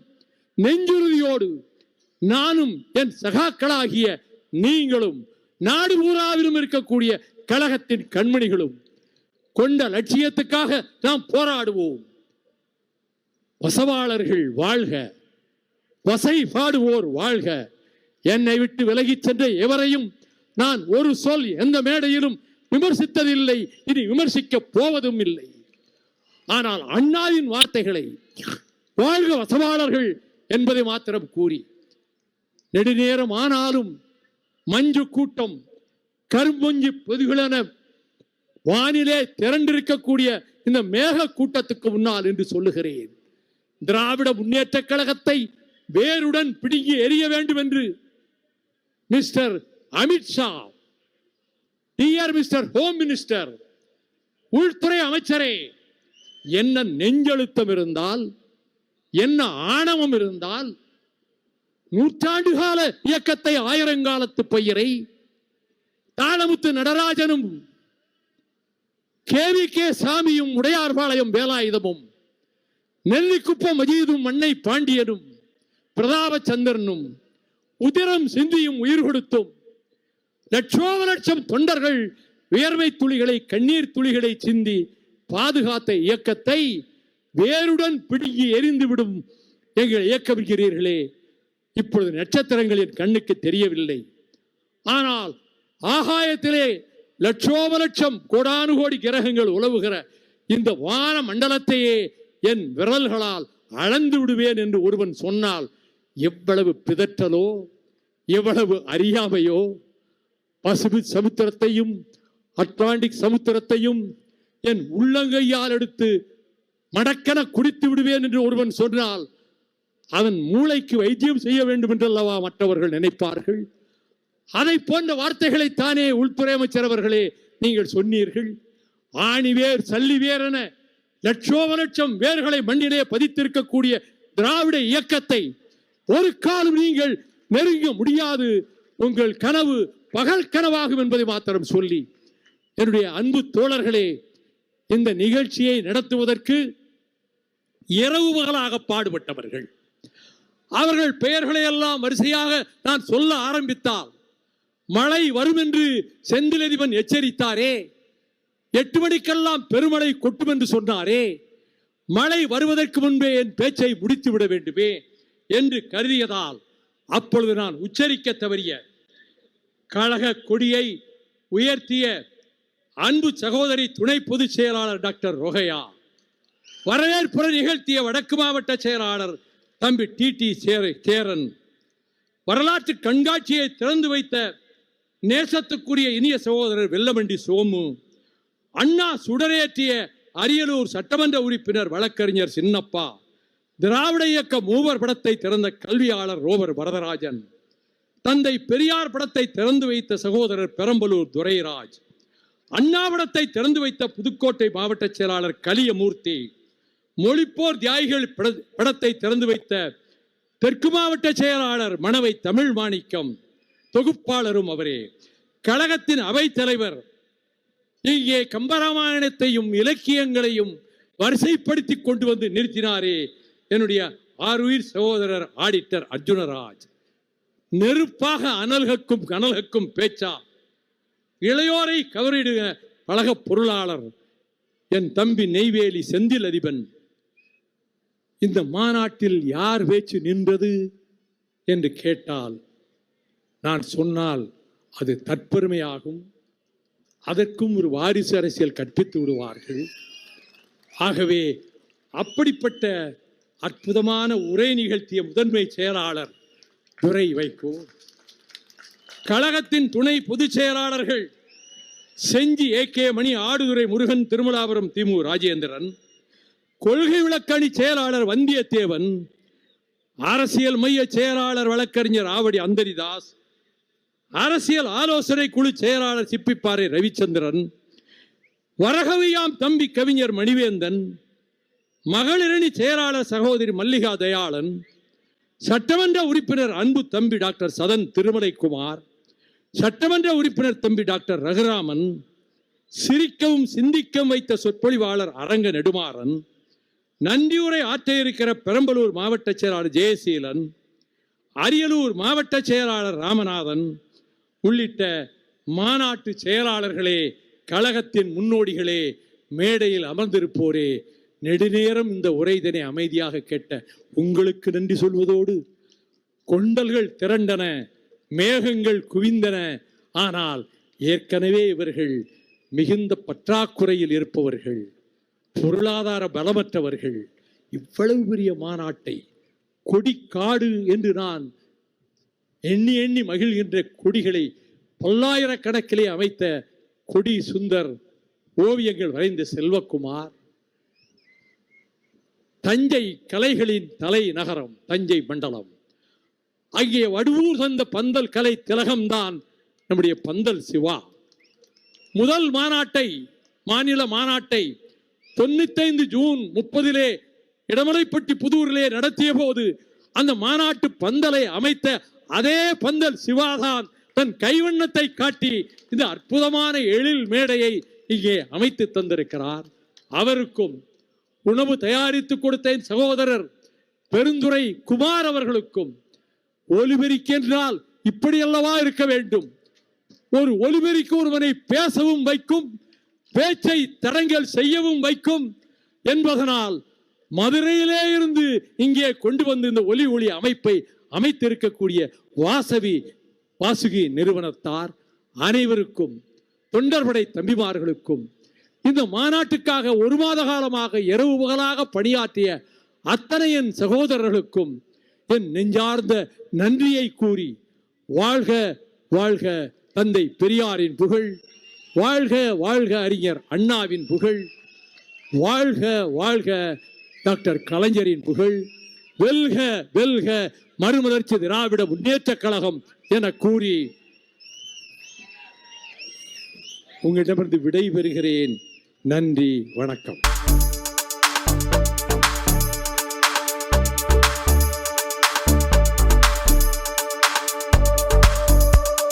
நெஞ்சுறுதியோடு நானும் என் சகாக்களாகிய நீங்களும் நாடு பூராவிலும் இருக்கக்கூடிய கழகத்தின் கண்மணிகளும் கொண்ட லட்சியத்துக்காக நாம் போராடுவோம். வசவாளர்கள் வாழ்க, வசை பாடுவோர் வாழ்க. என்னை விட்டு விலகிச் சென்ற எவரையும் நான் ஒரு சொல் எந்த மேடையிலும் விமர்சித்ததில்லை, இனி விமர்சிக்க போவதும் இல்லை. ஆனால் அண்ணாவின் வார்த்தைகளை வாழ்க வசவாளர்கள் என்பதை மாத்திரம் கூறி, நெடுநேரம் ஆனாலும் மஞ்சு கூட்டம் கரும்பொஞ்சி பொதுகளென வானிலே திரண்டிருக்கக்கூடிய இந்த மேக கூட்டத்துக்கு முன்னால் என்று சொல்லுகிறேன், திராவிட முன்னேற்ற கழகத்தை வேருடன் பிடுங்கி எறிய வேண்டும் என்று mister Amit Shah, dear mister home minister, உள்துறை அமைச்சரே, என்ன நெஞ்செழுத்தம் இருந்தால், என்ன ஆணவம் இருந்தால், நூற்றாண்டு கால இயக்கத்தை, ஆயிரங்காலத்து பயிரை தாளமுத்து நடராஜனும் KVK சாமியும் உடையார்பாளையம் வேலாயுதமும் நெல்லிக்குப்பம் மஜீதும் மண்ணை பாண்டியனும் பிரதாபச்சந்திரனும் உதிரம் சிந்தியும் உயிர் கொடுத்தும் லட்சோப லட்சம் தொண்டர்கள் வியர்வை துளிகளை, கண்ணீர் துளிகளை சிந்தி பாதுகாத்த இயக்கத்தை வேருடன் பிடுங்கி எரிந்துவிடும் எங்கள் இயக்கமிருக்கிறீர்களே, இப்பொழுது நட்சத்திரங்களின் கண்ணுக்கு தெரியவில்லை. ஆனால் ஆகாயத்திலே லட்சோப லட்சம் கோடானு கோடி கிரகங்கள் உலவுகிற இந்த வான மண்டலத்தையே என் விரல்களால் அளந்து விடுவேன் என்று ஒருவன் சொன்னால் எவ்வளவு பிதற்றலோ, எவ்வளவு அறியாமையோ. பசிபிக் சமுத்திரத்தையும் அட்லாண்டிக் சமுத்திரத்தையும் என் உள்ளங்கையால் எடுத்து மடக்கென குடித்து விடுவேன் என்று ஒருவன் சொன்னால் அவன் மூளைக்கு வைத்தியம் செய்ய வேண்டும் என்றல்லவா மற்றவர்கள் நினைப்பார்கள். அதை போன்ற வார்த்தைகளை தானே உள்துறை அமைச்சர் அவர்களே நீங்கள் சொன்னீர்கள். ஆணிவேர் சல்லிவேர் என லட்சோப லட்சம் வேர்களை மண்ணிலே பதித்திருக்கக்கூடிய திராவிட இயக்கத்தை ஒரு காலம் நீங்கள் நெருங்க முடியாது, உங்கள் கனவு பகல் கனவாகும் என்பதை மாத்திரம் சொல்லி, என்னுடைய அன்பு தோழர்களே, இந்த நிகழ்ச்சியை நடத்துவதற்கு இரவு பகலாக பாடுபட்டவர்கள், அவர்கள் பெயர்களை எல்லாம் வரிசையாக நான் சொல்ல ஆரம்பித்தால் மழை வரும் என்று செந்திலதிபன் எச்சரித்தாரே, 8 மணிக்கெல்லாம் பெருமழை கொட்டும் என்று சொன்னாரே, மழை வருவதற்கு முன்பே என் பேச்சை முடித்து விட வேண்டுமே என்று கருதியதால் அப்பொழுது நான் உச்சரிக்க தவறிய கழக கொடியை உயர்த்திய அன்பு சகோதரி துணை பொதுச் செயலாளர் டாக்டர் ரோகையா, வரவேற்புரை நிகழ்த்திய வடக்கு மாவட்ட செயலாளர் தம்பி டி சேரன், வரலாற்று கண்காட்சியை திறந்து வைத்த நேசத்துக்குரிய இனிய சகோதரர் வெல்லமண்டி சோமு, அண்ணா சுடரேற்றிய அரியலூர் சட்டமன்ற உறுப்பினர் வழக்கறிஞர் சின்னப்பா, திராவிட இயக்க மூவர் படத்தை திறந்த கல்வியாளர் ரோவர் வரதராஜன், தந்தை பெரியார் படத்தை திறந்து வைத்த சகோதரர் பெரம்பலூர் துரைராஜ், அண்ணா படத்தை திறந்து வைத்த புதுக்கோட்டை மாவட்ட செயலாளர் கலியமூர்த்தி, மொழிப்போர் தியாகிகள் படத்தை திறந்து வைத்த தெற்கு மாவட்ட செயலாளர் மணவை தமிழ் மாணிக்கம், தொகுப்பாளரும் அவரே, கழகத்தின் அவைத் தலைவர், இங்கே கம்பராமாயணத்தையும் இலக்கியங்களையும் வரிசைப்படுத்தி கொண்டு வந்து நிறுத்தினாரே என்னுடைய ஆருயிர் சகோதரர் ஆடிட்டர் அர்ஜுனராஜ், நெருப்பாக அனல்கக்கும் கனல்கக்கும் பேச்சா இளையோரை கவரிடுக கழக பொருளாளர் என் தம்பி நெய்வேலி செந்தில் அதிபன். இந்த மாநாட்டில் யார் பேச்சு நின்றது என்று கேட்டால் நான் சொன்னால் அது தற்பெருமையாகும். அதற்கும் ஒரு வாரிசு அரசியல் கற்பித்து விடுவார்கள். ஆகவே அப்படிப்பட்ட அற்புதமான உரை நிகழ்த்திய முதன்மை செயலாளர் துரை வைகோ, கழகத்தின் துணை பொதுச் செயலாளர்கள் செஞ்சி ஏகே மணி, ஆடுதுறை முருகன், திருமலாபுரம் திமு ராஜேந்திரன், கொள்கை விளக்கணி செயலாளர் வந்தியத்தேவன், அரசியல் மைய செயலாளர் வழக்கறிஞர் ஆவடி அந்தரிதாஸ், அரசியல் ஆலோசனை குழு செயலாளர் சிப்பிப்பாறை ரவிச்சந்திரன், வரகவியாம் தம்பி கவிஞர் மணிவேந்தன், மகளிரணி செயலாளர் சகோதரி மல்லிகா தயாளன், சட்டமன்ற உறுப்பினர் அன்பு தம்பி டாக்டர் சதன் திருமலைக்குமார், சட்டமன்ற உறுப்பினர் தம்பி டாக்டர் ரகுராமன், சிரிக்கவும் சிந்திக்கவும் வைத்த சொற்பொழிவாளர் அரங்க நெடுமாறன், நன்றியுரை ஆற்ற இருக்கிற பெரம்பலூர் மாவட்ட செயலாளர் ஜெயசீலன், அரியலூர் மாவட்ட செயலாளர் ராமநாதன் உள்ளிட்ட மாநாட்டு செயலாளர்களே, கழகத்தின் முன்னோடிகளே, மேடையில் அமர்ந்திருப்போரே, நெடுநேரம் இந்த உரைதனை அமைதியாக கேட்ட உங்களுக்கு நன்றி சொல்வதோடு, கொண்டல்கள் திரண்டன, மேகங்கள் குவிந்தன, ஆனால் ஏற்கனவே இவர்கள் மிகுந்த பற்றாக்குறையில் இருப்பவர்கள், பொருளாதார பலமற்றவர்கள். இவ்வளவு பெரிய மாநாட்டை கொடிக்காடு என்று நான் எண்ணி எண்ணி மகிழ்கின்ற கொடிகளை பல்லாயிரக்கணக்கிலே அமைத்த கொடி சுந்தர், ஓவியங்கள் வரைந்த செல்வகுமார், தஞ்சை கலைகளின் தலை நகரம் தஞ்சை மண்டலம், அங்கே வடுவூர் தந்த பந்தல் கலை திலகம்தான் நம்முடைய பந்தல் சிவா. முதல் மாநாட்டை, மாநில மாநாட்டை 95 ஜூன் 30 இடமலைப்பட்டி புதூரிலே நடத்திய போது அந்த மாநாட்டு பந்தலை அமைத்த அதே பந்தல் சிவாதான் தன் கைவண்ணத்தை காட்டி இந்த அற்புதமான எழில் மேடையை இங்கே அமைத்து தந்திருக்கிறார். அவருக்கும் உணவு தயாரித்து கொடுத்த சகோதரர் பெருந்துரை குமார் அவர்களுக்கும், ஒலிபெருக்கி என்றால் இப்படியல்லவா இருக்க வேண்டும், ஒரு ஒலிபெருக்கி ஒருவனை பேசவும் வைக்கும், பேச்சை தடங்கல் செய்யவும் வைக்கும் என்பதனால் மதுரையிலே இருந்து இங்கே கொண்டு வந்து இந்த ஒலி ஒளி அமைப்பை அமைத்திருக்கக்கூடிய வாசுகி நிறுவனத்தார் அனைவருக்கும், தொண்டர்படை தம்பிமார்களுக்கும், இந்த மாநாட்டுக்காக 1 மாத காலமாக இரவு பகலாக பணியாற்றிய அத்தனை என் சகோதரர்களுக்கும் என் நெஞ்சார்ந்த நன்றியை கூறி, வாழ்க வாழ்க தந்தை பெரியாரின் புகழ், வாழ்க வாழ்க அறிஞர் அண்ணாவின் புகழ், வாழ்க வாழ்க டாக்டர் கலைஞரின் புகழ், வெல்க வெல்க மறுமலர்ச்சி திராவிட முன்னேற்ற கழகம் என கூறி உங்களிடமிருந்து விடை பெறுகிறேன். நன்றி, வணக்கம்.